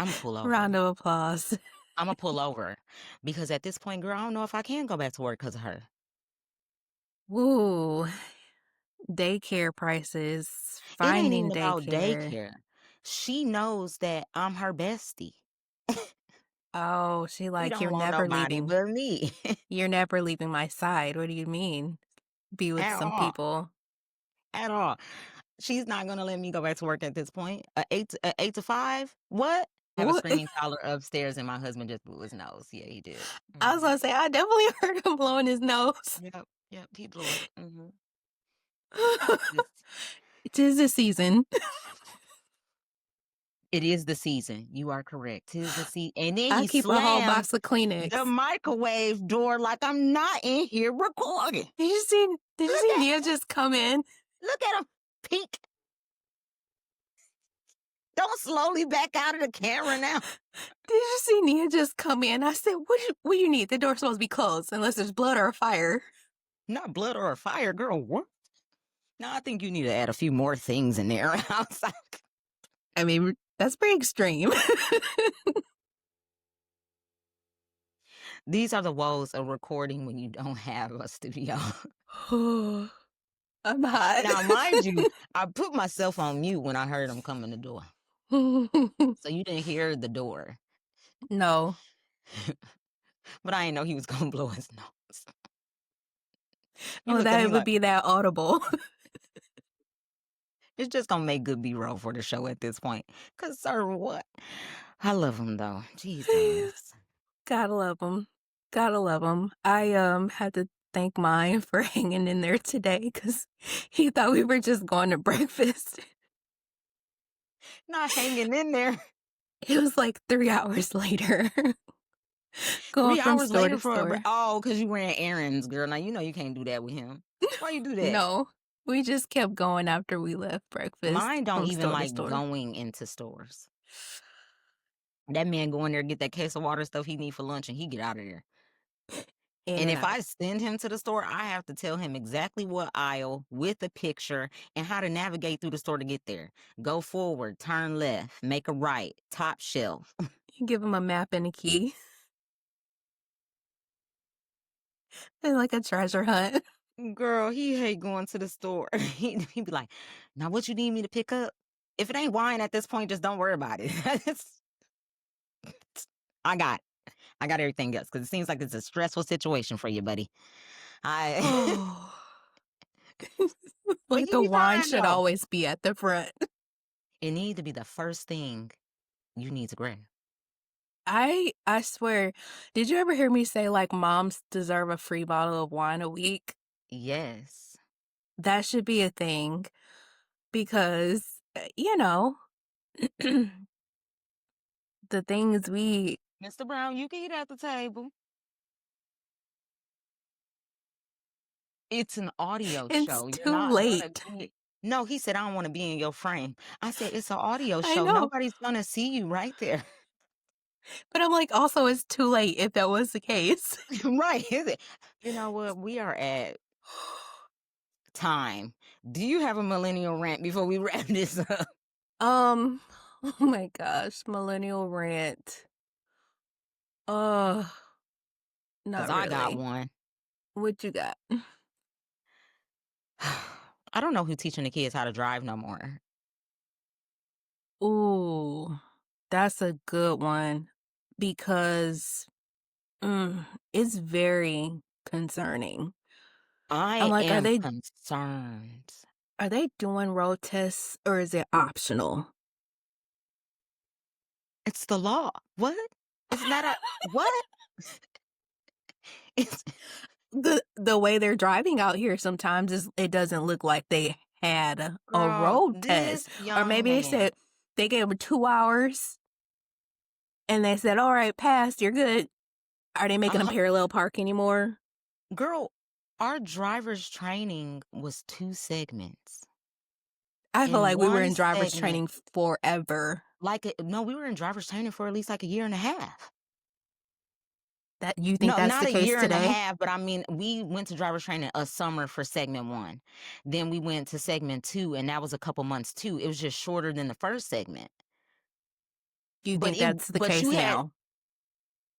[SPEAKER 2] Imma pull over.
[SPEAKER 1] Round of applause.
[SPEAKER 2] Imma pull over because at this point, girl, I don't know if I can go back to work because of her.
[SPEAKER 1] Woo, daycare prices,
[SPEAKER 2] It ain't
[SPEAKER 1] finding
[SPEAKER 2] even about
[SPEAKER 1] daycare.
[SPEAKER 2] daycare. She knows that I'm her bestie.
[SPEAKER 1] Oh, she
[SPEAKER 2] She
[SPEAKER 1] like,
[SPEAKER 2] don't want nobody but me
[SPEAKER 1] you're never leaving my side. What do you mean? Be with
[SPEAKER 2] at
[SPEAKER 1] some
[SPEAKER 2] all,
[SPEAKER 1] people.
[SPEAKER 2] at all. She's not gonna let me go back to work at this point. A 8 to 5? What? Have a
[SPEAKER 1] What?
[SPEAKER 2] screaming toddler upstairs, and my husband just blew his nose. Yeah, he did.
[SPEAKER 1] I was
[SPEAKER 2] Mhm.
[SPEAKER 1] gonna say, I definitely heard him blowing his nose.
[SPEAKER 2] Yep, yep, he blew it. Mhm. It's
[SPEAKER 1] It is the season.
[SPEAKER 2] it is the season. You are correct. 'Tis the and then
[SPEAKER 1] I
[SPEAKER 2] he
[SPEAKER 1] keep a whole
[SPEAKER 2] slams
[SPEAKER 1] box of
[SPEAKER 2] the
[SPEAKER 1] Kleenex.
[SPEAKER 2] microwave door like I'm not in here recording.
[SPEAKER 1] Did you
[SPEAKER 2] Look
[SPEAKER 1] see
[SPEAKER 2] at
[SPEAKER 1] Nia just come in?
[SPEAKER 2] look at him peek. Don't slowly back out of the camera now.
[SPEAKER 1] Did you see Nia just come in? I said, what do you need? The door's supposed to be closed unless there's blood or a fire.
[SPEAKER 2] Not blood or a fire, girl. What? No, I think you need to add a few more things in there outside.
[SPEAKER 1] I mean, that's pretty extreme.
[SPEAKER 2] These are the woes of recording when you don't have a studio.
[SPEAKER 1] Oh, I'm hot.
[SPEAKER 2] Now, mind you, I put myself on mute when I heard him come in the door. So you didn't hear the door.
[SPEAKER 1] No.
[SPEAKER 2] But I didn't know he was gonna blow his nose. He
[SPEAKER 1] Oh,
[SPEAKER 2] looked at me
[SPEAKER 1] that would
[SPEAKER 2] like,
[SPEAKER 1] be that audible.
[SPEAKER 2] it's just gonna make good B-roll for the show at this point. Cause sir, what? I love him though. Jesus.
[SPEAKER 1] Gotta love them. Gotta love them. I had to thank mine for hanging in there today because he thought we were just going to breakfast.
[SPEAKER 2] Not hanging in there.
[SPEAKER 1] It was like 3 hours later, going
[SPEAKER 2] 3
[SPEAKER 1] from
[SPEAKER 2] hours
[SPEAKER 1] store
[SPEAKER 2] later
[SPEAKER 1] to
[SPEAKER 2] for a
[SPEAKER 1] store.
[SPEAKER 2] oh, because you ran errands, girl. Now, you know you can't do that with him. Why you do that?
[SPEAKER 1] No, we just kept going after we left breakfast
[SPEAKER 2] Mine don't
[SPEAKER 1] from
[SPEAKER 2] even
[SPEAKER 1] store to
[SPEAKER 2] like
[SPEAKER 1] store.
[SPEAKER 2] going into stores. That man go in there, get that case of water stuff he need for lunch, and he get out of there.
[SPEAKER 1] In
[SPEAKER 2] And
[SPEAKER 1] and
[SPEAKER 2] if
[SPEAKER 1] out.
[SPEAKER 2] I send him to the store, I have to tell him exactly what aisle with a picture and how to navigate through the store to get there. Go forward, turn left, make a right, top shelf.
[SPEAKER 1] You give him a map and a key. It's like a treasure hunt.
[SPEAKER 2] Girl, he hate going to the store. He be like, "Now what you need me to pick up? If it ain't wine at this point, just don't worry about it." I got I got everything else because it seems like it's a stressful situation for you, buddy. I
[SPEAKER 1] Oh.
[SPEAKER 2] but
[SPEAKER 1] Like
[SPEAKER 2] he
[SPEAKER 1] the
[SPEAKER 2] be
[SPEAKER 1] wine
[SPEAKER 2] fine
[SPEAKER 1] should
[SPEAKER 2] though.
[SPEAKER 1] always be at the front.
[SPEAKER 2] It need to be the first thing you need to grab.
[SPEAKER 1] I swear, did you ever hear me say like moms deserve a free bottle of wine a week?
[SPEAKER 2] Yes.
[SPEAKER 1] That should be a thing because the things we
[SPEAKER 2] Mr. Brown, you can eat at the table. It's an audio
[SPEAKER 1] it's
[SPEAKER 2] show. You're
[SPEAKER 1] too
[SPEAKER 2] not gonna
[SPEAKER 1] late.
[SPEAKER 2] be. No, he said, I don't want to be in your frame. I said, it's an audio
[SPEAKER 1] I
[SPEAKER 2] show.
[SPEAKER 1] know,
[SPEAKER 2] Nobody's gonna see you right there.
[SPEAKER 1] but I'm like also it's too late if that was the case.
[SPEAKER 2] Right, is it? You know what? We are at time. Do you have a millennial rant before we wrap this up?
[SPEAKER 1] Um, oh my gosh, millennial rant. Uh,
[SPEAKER 2] Because
[SPEAKER 1] not
[SPEAKER 2] I got
[SPEAKER 1] really.
[SPEAKER 2] one.
[SPEAKER 1] What you got?
[SPEAKER 2] I don't know who teaching the kids how to drive no more.
[SPEAKER 1] Ooh, that's a good one because it's very concerning. I'm
[SPEAKER 2] I
[SPEAKER 1] like,
[SPEAKER 2] am concerned.
[SPEAKER 1] are they doing road tests or is it optional?
[SPEAKER 2] It's the law. What? It's not a what? It's
[SPEAKER 1] The way they're driving out here sometimes is it doesn't look like they had a
[SPEAKER 2] girl,
[SPEAKER 1] road
[SPEAKER 2] this
[SPEAKER 1] test. Or
[SPEAKER 2] young
[SPEAKER 1] maybe they
[SPEAKER 2] man.
[SPEAKER 1] said they gave them 2 hours and they said, all right, passed, you're good. Are they making them
[SPEAKER 2] Uh-huh.
[SPEAKER 1] parallel park anymore?
[SPEAKER 2] Girl, our driver's training was 2 segments.
[SPEAKER 1] I feel
[SPEAKER 2] In
[SPEAKER 1] like we were
[SPEAKER 2] one
[SPEAKER 1] in driver's
[SPEAKER 2] segment,
[SPEAKER 1] training forever.
[SPEAKER 2] no, we were in driver's training for at least like a year and a half.
[SPEAKER 1] That you think
[SPEAKER 2] No,
[SPEAKER 1] that's
[SPEAKER 2] not
[SPEAKER 1] the
[SPEAKER 2] a
[SPEAKER 1] case
[SPEAKER 2] year and a
[SPEAKER 1] today?
[SPEAKER 2] half, but I mean, we went to driver's training a summer for segment 1. Then we went to segment 2, and that was a couple months too. It was just shorter than the first segment.
[SPEAKER 1] You
[SPEAKER 2] But
[SPEAKER 1] think
[SPEAKER 2] it
[SPEAKER 1] that's the
[SPEAKER 2] but you
[SPEAKER 1] case
[SPEAKER 2] had
[SPEAKER 1] now?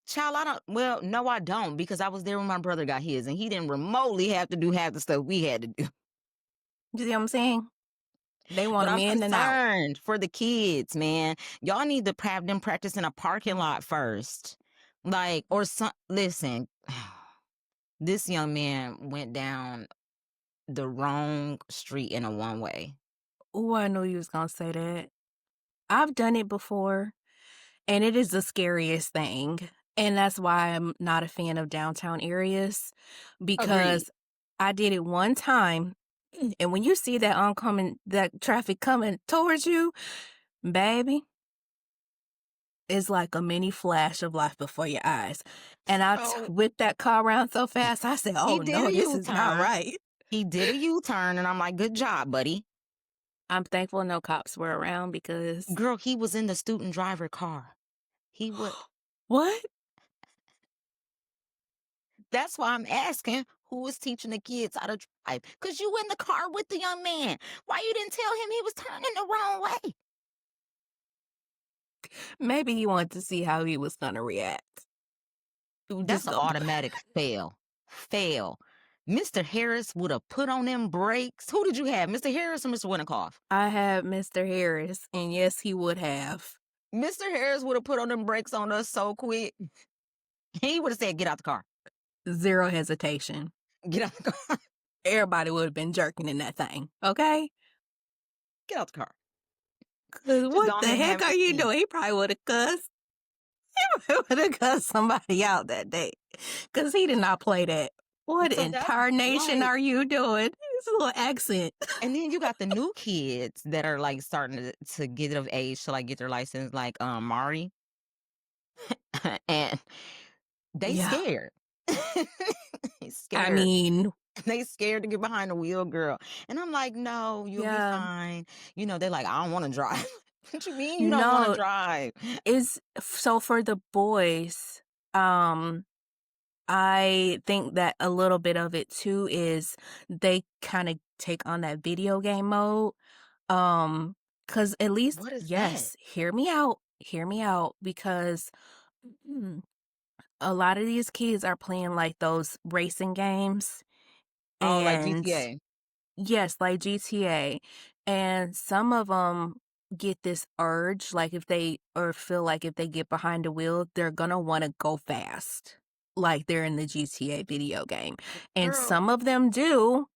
[SPEAKER 2] child, I don't well, no, I don't because I was there when my brother got his, and he didn't remotely have to do half the stuff we had to do.
[SPEAKER 1] You see what I'm saying? They want
[SPEAKER 2] But
[SPEAKER 1] them
[SPEAKER 2] I'm
[SPEAKER 1] in and out.
[SPEAKER 2] concerned for the kids, man. Y'all need to have them practice in a parking lot first. Like, or some, listen, this young man went down the wrong street in a one way.
[SPEAKER 1] Oh, I knew you was gonna say that. I've done it before, and it is the scariest thing. And that's why I'm not a fan of downtown areas
[SPEAKER 2] Agreed.
[SPEAKER 1] because I did it one time. And when you see that traffic coming towards you, baby, it's like a mini flash of life before your eyes. And
[SPEAKER 2] So
[SPEAKER 1] whipped that car around so fast, I said,
[SPEAKER 2] he
[SPEAKER 1] oh
[SPEAKER 2] did
[SPEAKER 1] no,
[SPEAKER 2] a
[SPEAKER 1] this
[SPEAKER 2] U
[SPEAKER 1] is not
[SPEAKER 2] turn.
[SPEAKER 1] right.
[SPEAKER 2] He did a U turn, and I'm like, good job, buddy.
[SPEAKER 1] I'm thankful no cops were around because
[SPEAKER 2] Girl, he was in the student driver car. He would.
[SPEAKER 1] what?
[SPEAKER 2] That's why I'm asking who is teaching the kids how to drive. Because you in the car with the young man. Why you didn't tell him he was turning the wrong way?
[SPEAKER 1] Maybe he wanted to see how he was gonna react. He was
[SPEAKER 2] That's
[SPEAKER 1] just
[SPEAKER 2] an
[SPEAKER 1] gonna
[SPEAKER 2] automatic fail. Fail. Mr. Harris would have put on them brakes. Who did you have, Mr. Harris or Mr. Winnicott?
[SPEAKER 1] I had Mr. Harris, and yes, he would have.
[SPEAKER 2] Mr. Harris would have put on them brakes on us so quick. He would have said, get out the car.
[SPEAKER 1] Zero hesitation.
[SPEAKER 2] Get out the car.
[SPEAKER 1] Everybody would have been jerking in that thing, okay?
[SPEAKER 2] Get out the car.
[SPEAKER 1] Cause
[SPEAKER 2] Just
[SPEAKER 1] what
[SPEAKER 2] go
[SPEAKER 1] the
[SPEAKER 2] ahead and
[SPEAKER 1] heck
[SPEAKER 2] have
[SPEAKER 1] are
[SPEAKER 2] a
[SPEAKER 1] you
[SPEAKER 2] seat.
[SPEAKER 1] doing? He probably would have cussed. He would have cussed somebody out that day. Cause he did not play that. What
[SPEAKER 2] So that's
[SPEAKER 1] incarnation
[SPEAKER 2] like,
[SPEAKER 1] are you doing? It's a little accent.
[SPEAKER 2] and then you got the new kids that are like starting to get of age to like get their license, like Mari, and they
[SPEAKER 1] Yeah.
[SPEAKER 2] scared. They
[SPEAKER 1] I
[SPEAKER 2] scared.
[SPEAKER 1] mean,
[SPEAKER 2] They scared to get behind the wheel, girl. And I'm like, no, you'll be
[SPEAKER 1] yeah.
[SPEAKER 2] fine. They're like, I don't want to drive. What you mean you don't want to
[SPEAKER 1] No,
[SPEAKER 2] drive?
[SPEAKER 1] is so for the boys, um, I think that a little bit of it too is they kind of take on that video game mode. Cause at least,
[SPEAKER 2] What is that?
[SPEAKER 1] yes, hear me out, because a lot of these kids are playing like those racing games,
[SPEAKER 2] Oh, like
[SPEAKER 1] and
[SPEAKER 2] GTA.
[SPEAKER 1] yes, like GTA, and some of them get this urge, like if they or feel like if they get behind the wheel, they're gonna want to go fast, like they're in the GTA video game, and
[SPEAKER 2] Girl,
[SPEAKER 1] some of them do.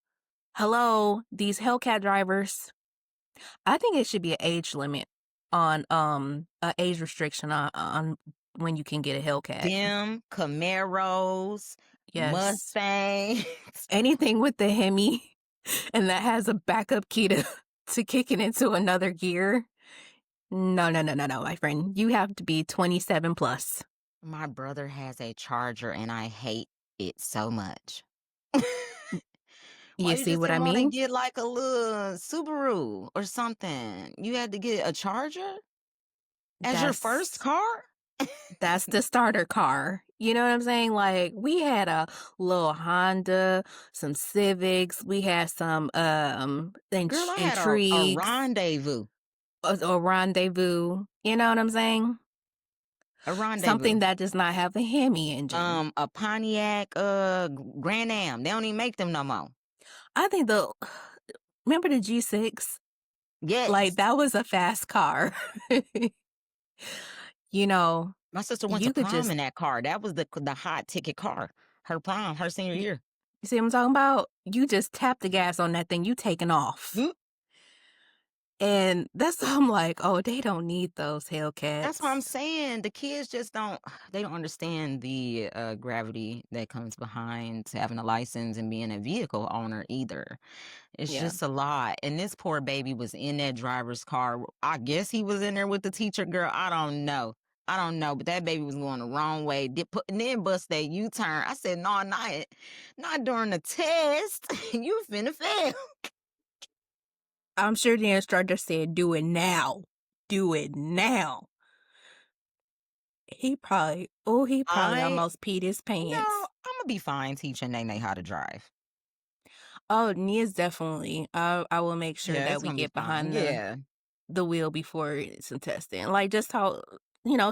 [SPEAKER 1] Hello, these Hellcat drivers. I think it should be an age limit on a age restriction on when you can get a Hellcat.
[SPEAKER 2] them, Camaros,
[SPEAKER 1] Yes.
[SPEAKER 2] Mustangs.
[SPEAKER 1] Anything with the Hemi and that has a backup key to to kick it into another gear. No, no, no, no, no, my friend. You have to be 27 plus.
[SPEAKER 2] My brother has a Charger and I hate it so much. Why
[SPEAKER 1] You
[SPEAKER 2] you
[SPEAKER 1] see
[SPEAKER 2] just
[SPEAKER 1] what
[SPEAKER 2] didn't
[SPEAKER 1] I
[SPEAKER 2] want to
[SPEAKER 1] mean?
[SPEAKER 2] get like a little Subaru or something? You had to get a Charger as your first
[SPEAKER 1] That's
[SPEAKER 2] car?
[SPEAKER 1] that's the starter car. You know what I'm saying? Like we had a little Honda, some Civics, we had some
[SPEAKER 2] Girl, I had a
[SPEAKER 1] intrigues,
[SPEAKER 2] rendezvous.
[SPEAKER 1] a rendezvous. You know what I'm saying?
[SPEAKER 2] A rendezvous.
[SPEAKER 1] Something that does not have a Hemi engine.
[SPEAKER 2] A Pontiac Grand Am. They don't even make them no more.
[SPEAKER 1] I think the remember the G6? Like
[SPEAKER 2] Yes.
[SPEAKER 1] that was a fast car. You know,
[SPEAKER 2] My sister went to
[SPEAKER 1] you could
[SPEAKER 2] prom
[SPEAKER 1] just
[SPEAKER 2] in that car. That was the hot ticket car. Her prom, her senior
[SPEAKER 1] you
[SPEAKER 2] year.
[SPEAKER 1] see what I'm talking about? You just tap the gas on that thing, you taking off.
[SPEAKER 2] Mm,
[SPEAKER 1] And that's I'm like, "Oh, they don't need those
[SPEAKER 2] that's what I'm
[SPEAKER 1] Hellcats."
[SPEAKER 2] saying. The kids just don't they don't understand the gravity that comes behind having a license and being a vehicle owner either. It's
[SPEAKER 1] Yeah.
[SPEAKER 2] just a lot. And this poor baby was in that driver's car. I guess he was in there with the teacher girl. I don't know. I don't know, but that baby was going the wrong way. Did put and then bust that U-turn. I said, no, not during the test. You finna fail.
[SPEAKER 1] I'm sure the instructor said, "Do it now. Do it now." He probably
[SPEAKER 2] I
[SPEAKER 1] almost peed his
[SPEAKER 2] no,
[SPEAKER 1] pants.
[SPEAKER 2] I'm gonna be fine teaching Nene how to drive.
[SPEAKER 1] Oh, Nia's definitely. I will make sure
[SPEAKER 2] Yeah,
[SPEAKER 1] that
[SPEAKER 2] it's
[SPEAKER 1] we
[SPEAKER 2] gonna be
[SPEAKER 1] get
[SPEAKER 2] fine.
[SPEAKER 1] behind
[SPEAKER 2] Yeah.
[SPEAKER 1] the wheel before some testing. Like just how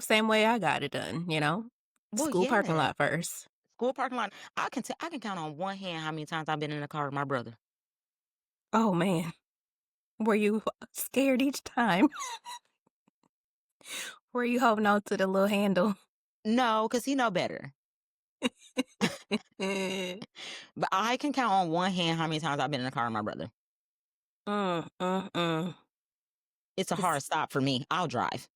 [SPEAKER 1] same way I got it done, you know?
[SPEAKER 2] Well,
[SPEAKER 1] School parking
[SPEAKER 2] yeah.
[SPEAKER 1] lot first.
[SPEAKER 2] School parking lot. I can count on one hand how many times I've been in the car with my brother.
[SPEAKER 1] Oh man. Were you scared each time? Were you holding on to the little handle?
[SPEAKER 2] No, because he know better. But I can count on one hand how many times I've been in the car with my brother.
[SPEAKER 1] Mm.
[SPEAKER 2] It's a hard
[SPEAKER 1] S-
[SPEAKER 2] stop for me. I'll drive.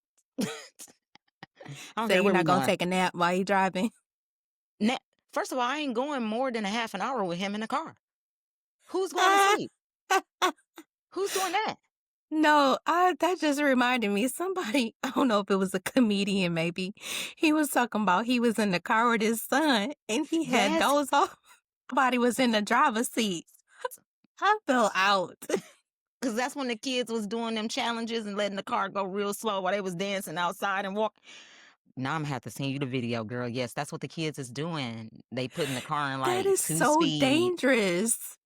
[SPEAKER 2] I don't
[SPEAKER 1] So
[SPEAKER 2] care
[SPEAKER 1] you're
[SPEAKER 2] where we
[SPEAKER 1] not gonna
[SPEAKER 2] going.
[SPEAKER 1] take a nap while you driving?
[SPEAKER 2] Ne- First of all, I ain't going more than a half an hour with him in the car. Who's going to sleep? Who's doing that?
[SPEAKER 1] No, I that just reminded me. Somebody, I don't know if it was a comedian, maybe. He was talking about he was in the car with his son and he had
[SPEAKER 2] Yes,
[SPEAKER 1] those off. Body was in the driver's seat. I fell out.
[SPEAKER 2] because that's when the kids was doing them challenges and letting the car go real slow while they was dancing outside and walk. Now I'm gonna have to send you the video, girl. Yes, that's what the kids is doing. They putting the car in
[SPEAKER 1] That
[SPEAKER 2] like
[SPEAKER 1] is
[SPEAKER 2] two
[SPEAKER 1] so
[SPEAKER 2] speed.
[SPEAKER 1] dangerous.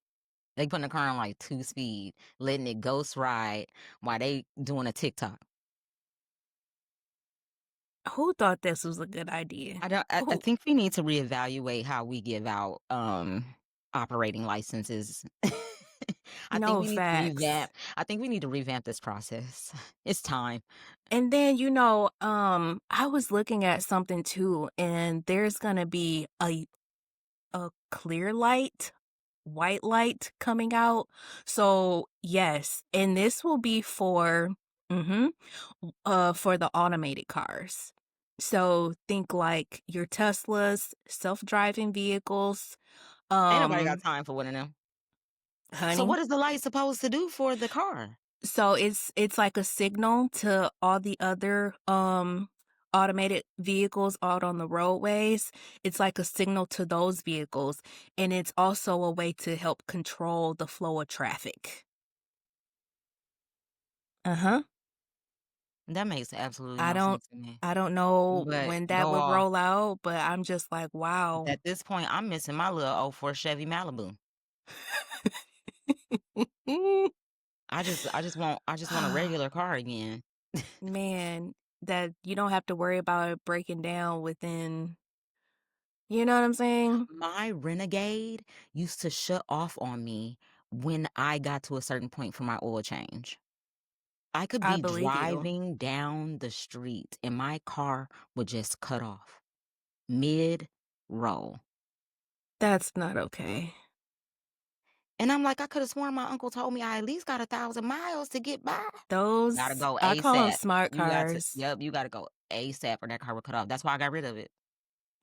[SPEAKER 2] They putting the car in like two speed, letting it ghost ride while they doing a TikTok.
[SPEAKER 1] Who thought this was a good idea?
[SPEAKER 2] I don't. I
[SPEAKER 1] Who?
[SPEAKER 2] think we need to reevaluate how we give out operating licenses. I think
[SPEAKER 1] No
[SPEAKER 2] we need to
[SPEAKER 1] facts.
[SPEAKER 2] revamp. I think we need to revamp this process. It's time.
[SPEAKER 1] And then, I was looking at something too, and there's gonna be a clear light, white light coming out. So yes, and this will be mhm, for the automated cars. So think like your Teslas, self-driving vehicles,
[SPEAKER 2] Ain't nobody got
[SPEAKER 1] Um,
[SPEAKER 2] time for one of them. So
[SPEAKER 1] honey.
[SPEAKER 2] what is the light supposed to do for the car?
[SPEAKER 1] So it's like a signal to all the other automated vehicles out on the roadways. It's like a signal to those vehicles, and it's also a way to help control the flow of traffic. Uh-huh.
[SPEAKER 2] That makes absolutely
[SPEAKER 1] I
[SPEAKER 2] no
[SPEAKER 1] don't
[SPEAKER 2] sense to me.
[SPEAKER 1] I don't know
[SPEAKER 2] But
[SPEAKER 1] when that
[SPEAKER 2] go
[SPEAKER 1] would
[SPEAKER 2] off.
[SPEAKER 1] roll out, but I'm just like, wow.
[SPEAKER 2] At this point, I'm missing my little '04 Chevy Malibu. I just want a regular car again.
[SPEAKER 1] Man, that you don't have to worry about it breaking down within, you know what I'm saying?
[SPEAKER 2] My Renegade used to shut off on me when I got to a certain point for my oil change. I could
[SPEAKER 1] I
[SPEAKER 2] be
[SPEAKER 1] believe you.
[SPEAKER 2] driving down the street and my car would just cut off mid-roll.
[SPEAKER 1] That's not okay.
[SPEAKER 2] And I'm like, "I coulda sworn my uncle told me I at least got 1,000 miles to get by." Gotta
[SPEAKER 1] Those
[SPEAKER 2] go
[SPEAKER 1] I call them
[SPEAKER 2] ASAP.
[SPEAKER 1] smart
[SPEAKER 2] You got to
[SPEAKER 1] cars.
[SPEAKER 2] Yep, you gotta go ASAP or that car would cut off. That's why I got rid of it.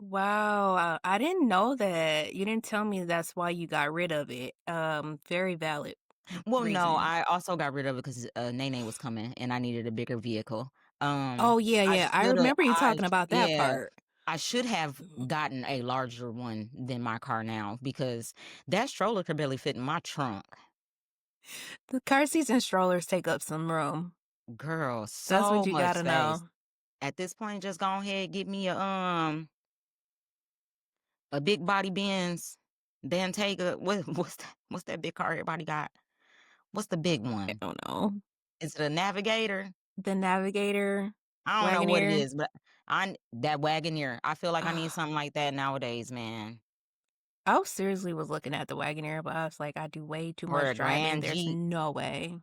[SPEAKER 1] Wow, I didn't know that. You didn't tell me that's why you got rid of it. Very valid
[SPEAKER 2] Well, no,
[SPEAKER 1] reason.
[SPEAKER 2] I also got rid of it 'cause, Nene was coming and I needed a bigger vehicle.
[SPEAKER 1] Oh, yeah,
[SPEAKER 2] I
[SPEAKER 1] yeah, I
[SPEAKER 2] shoulda
[SPEAKER 1] remember you
[SPEAKER 2] I
[SPEAKER 1] talking
[SPEAKER 2] sh
[SPEAKER 1] about that
[SPEAKER 2] Yeah,
[SPEAKER 1] part.
[SPEAKER 2] I should have gotten a larger one than my car now because that stroller could barely fit in my trunk.
[SPEAKER 1] The car seats and strollers take up some room.
[SPEAKER 2] Girl,
[SPEAKER 1] That's what
[SPEAKER 2] so
[SPEAKER 1] you
[SPEAKER 2] much
[SPEAKER 1] gotta
[SPEAKER 2] space.
[SPEAKER 1] know.
[SPEAKER 2] At this point, just go ahead, get me a big body Benz, then take a what's that big car everybody got? What's the big
[SPEAKER 1] I
[SPEAKER 2] one?
[SPEAKER 1] don't know.
[SPEAKER 2] Is it a Navigator?
[SPEAKER 1] The Navigator,
[SPEAKER 2] I don't know what it
[SPEAKER 1] Wagoneer.
[SPEAKER 2] is, but I that Wagoneer. I feel like I need something like that nowadays, man.
[SPEAKER 1] I seriously was looking at the Wagoneer, but I was like, I do way too
[SPEAKER 2] Or
[SPEAKER 1] much
[SPEAKER 2] a
[SPEAKER 1] driving.
[SPEAKER 2] Grand
[SPEAKER 1] There's
[SPEAKER 2] Jeep.
[SPEAKER 1] no way.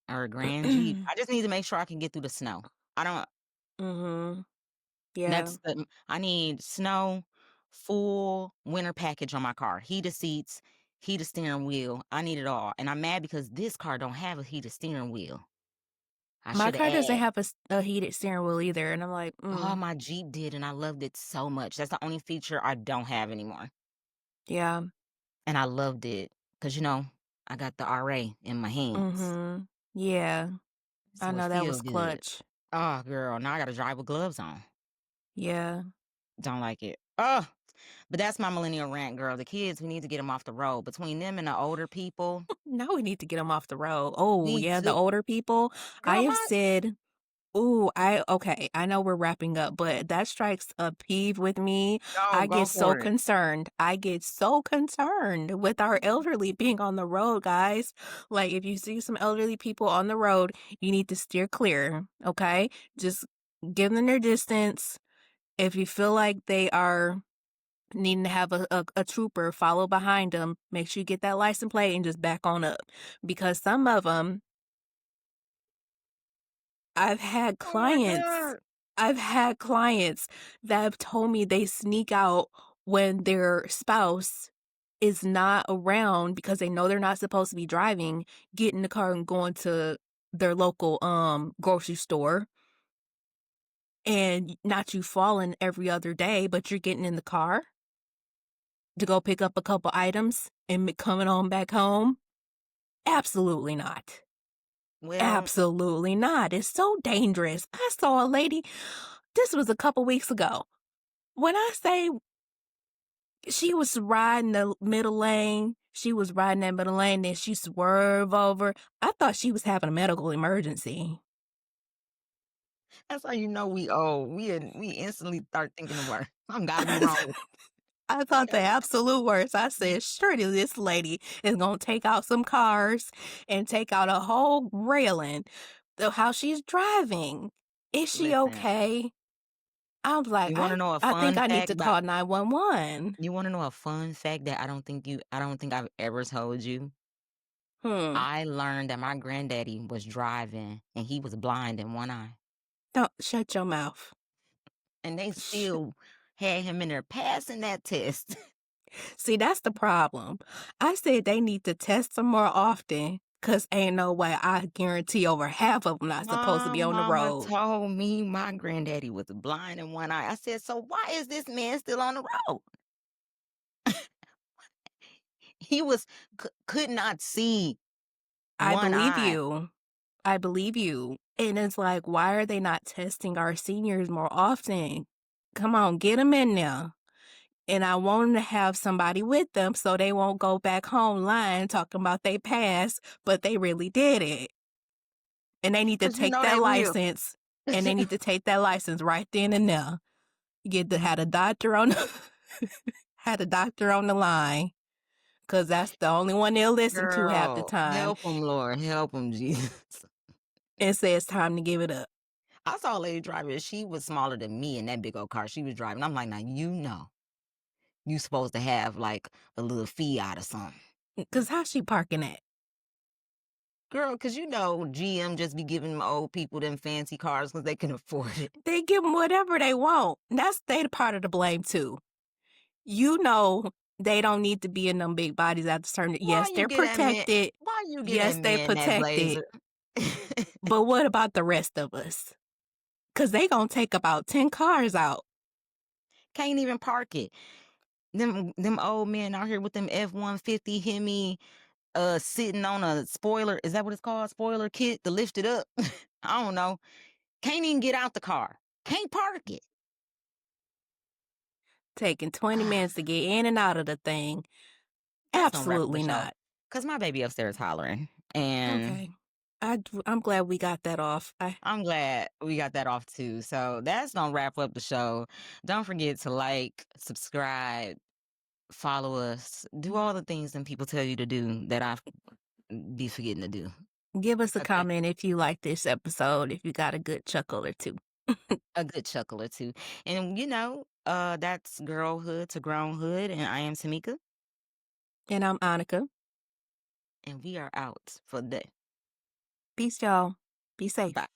[SPEAKER 2] Or a Grand Jeep. I just need to make sure I can get through the snow. I don't
[SPEAKER 1] Mhm. Yeah.
[SPEAKER 2] That's the I need snow, full winter package on my car. Heated seats, heated steering wheel. I need it all. And I'm mad because this car don't have a heated steering wheel. I
[SPEAKER 1] My
[SPEAKER 2] should
[SPEAKER 1] car doesn't
[SPEAKER 2] have
[SPEAKER 1] have a heated steering wheel either, and I'm like,
[SPEAKER 2] Oh,
[SPEAKER 1] "Mm,
[SPEAKER 2] my Jeep did, and I loved it so much. That's the only feature I don't have anymore.
[SPEAKER 1] yeah,
[SPEAKER 2] And I loved it because, I got the RA in my hands.
[SPEAKER 1] mhm, yeah." I
[SPEAKER 2] So it
[SPEAKER 1] know that
[SPEAKER 2] feel
[SPEAKER 1] was
[SPEAKER 2] good.
[SPEAKER 1] clutch.
[SPEAKER 2] Oh, girl, now I gotta drive with gloves on.
[SPEAKER 1] Yeah.
[SPEAKER 2] Don't like it. Oh, but that's my millennial rant, girl. The kids, we need to get them off the road. Between them and the older people,
[SPEAKER 1] Now we need to get them off the road. Oh,
[SPEAKER 2] we
[SPEAKER 1] yeah, the
[SPEAKER 2] do.
[SPEAKER 1] older people. I
[SPEAKER 2] Girl,
[SPEAKER 1] have
[SPEAKER 2] my
[SPEAKER 1] said, ooh, okay, I know we're wrapping up, but that strikes a peeve with me.
[SPEAKER 2] No,
[SPEAKER 1] I
[SPEAKER 2] go
[SPEAKER 1] get so
[SPEAKER 2] for it.
[SPEAKER 1] concerned. I get so concerned with our elderly being on the road, guys. Like, if you see some elderly people on the road, you need to steer clear, okay? Just give them their distance. If you feel like they are needing to have a trooper follow behind them, make sure you get that license plate and just back on up. Because some of them, I've had
[SPEAKER 2] Oh my
[SPEAKER 1] clients
[SPEAKER 2] God.
[SPEAKER 1] I've had clients that have told me they sneak out when their spouse is not around because they know they're not supposed to be driving, get in the car and going to their local grocery store, and not you falling every other day, but you're getting in the car to go pick up a couple items and coming on back home. Absolutely not.
[SPEAKER 2] Well,
[SPEAKER 1] Absolutely not. It's so dangerous. I saw a lady, this was a couple weeks ago. When I say she was riding the middle lane, she was riding that middle lane, then she swerved over. I thought she was having a medical emergency.
[SPEAKER 2] that's how you know we old. We instantly start thinking of our I'm gotta be wrong.
[SPEAKER 1] I
[SPEAKER 2] I
[SPEAKER 1] thought the
[SPEAKER 2] gotta be
[SPEAKER 1] absolute worst. I said, surely this lady is gonna take out some cars and take out a whole railing. How she's driving. Is she
[SPEAKER 2] Listen,
[SPEAKER 1] okay? I was like,
[SPEAKER 2] you wanna know a
[SPEAKER 1] I think
[SPEAKER 2] fun
[SPEAKER 1] I need
[SPEAKER 2] fact
[SPEAKER 1] to
[SPEAKER 2] about
[SPEAKER 1] call 911.
[SPEAKER 2] you wanna know a fun fact that I don't think I've ever told you?
[SPEAKER 1] Hmm.
[SPEAKER 2] I learned that my granddaddy was driving and he was blind in one eye.
[SPEAKER 1] Don't shut your mouth.
[SPEAKER 2] And they
[SPEAKER 1] Sh-
[SPEAKER 2] still had him in there passing that test.
[SPEAKER 1] See, that's the problem. I said they need to test them more often, cause ain't no way I guarantee over half of them not supposed to
[SPEAKER 2] My
[SPEAKER 1] be on the
[SPEAKER 2] mama
[SPEAKER 1] road.
[SPEAKER 2] told me my granddaddy was blind in one eye. I said, "So why is this man still on the road?" He was could not see
[SPEAKER 1] I
[SPEAKER 2] one
[SPEAKER 1] believe
[SPEAKER 2] eye.
[SPEAKER 1] you. I believe you. And it's like, why are they not testing our seniors more often? Come on, get them in there. And I want them to have somebody with them so they won't go back home lying, talking about they passed, but they really did it. And they need to
[SPEAKER 2] Cause you
[SPEAKER 1] take
[SPEAKER 2] know
[SPEAKER 1] that
[SPEAKER 2] they will.
[SPEAKER 1] license, and they need to take that license right then and there. Had a doctor on had a doctor on the line, cause that's the only one they'll listen to half the
[SPEAKER 2] Girl,
[SPEAKER 1] time,
[SPEAKER 2] help him, Lord, help him, Jesus.
[SPEAKER 1] and say it's time to give it up.
[SPEAKER 2] I saw a lady driving, she was smaller than me in that big old car she was driving. I'm like, "Now, you supposed to have, like, a little Fiat or something."
[SPEAKER 1] Cause how's she parking at?
[SPEAKER 2] Girl, cause GM just be giving them old people them fancy cars because they can afford it.
[SPEAKER 1] They give them whatever they want. That's they the part of the blame too. You know they don't need to be in them big bodies after certain.
[SPEAKER 2] Why
[SPEAKER 1] Yes,
[SPEAKER 2] you
[SPEAKER 1] they're
[SPEAKER 2] get that man
[SPEAKER 1] protected.
[SPEAKER 2] why you get that
[SPEAKER 1] Yes, they
[SPEAKER 2] man that
[SPEAKER 1] protected.
[SPEAKER 2] Blazer?
[SPEAKER 1] But what about the rest of us? Cause they gonna take about 10 cars out.
[SPEAKER 2] Can't even park it. Them old men out here with them F-150 Hemi, sitting on a spoiler. Is that what it's called? Spoiler kit to lift it up? I don't know. Can't even get out the car. Can't park it.
[SPEAKER 1] Taking 20 minutes to get in and out of the thing.
[SPEAKER 2] That's gonna wrap up the
[SPEAKER 1] Absolutely
[SPEAKER 2] show.
[SPEAKER 1] not.
[SPEAKER 2] Cause my baby upstairs hollering, and
[SPEAKER 1] Okay. I'm glad we got that off.
[SPEAKER 2] I'm glad we got that off too. So that's gonna wrap up the show. Don't forget to like, subscribe, follow us, do all the things that people tell you to do that I be forgetting to do.
[SPEAKER 1] Give us a
[SPEAKER 2] Okay,
[SPEAKER 1] comment if you like this episode, if you got a good chuckle or two.
[SPEAKER 2] a good chuckle or two, and that's Girlhood to Grownhood, and I am Tamika,
[SPEAKER 1] And I'm Annika.
[SPEAKER 2] and we are out for the day.
[SPEAKER 1] Peace, y'all. Be safe.
[SPEAKER 2] Bye.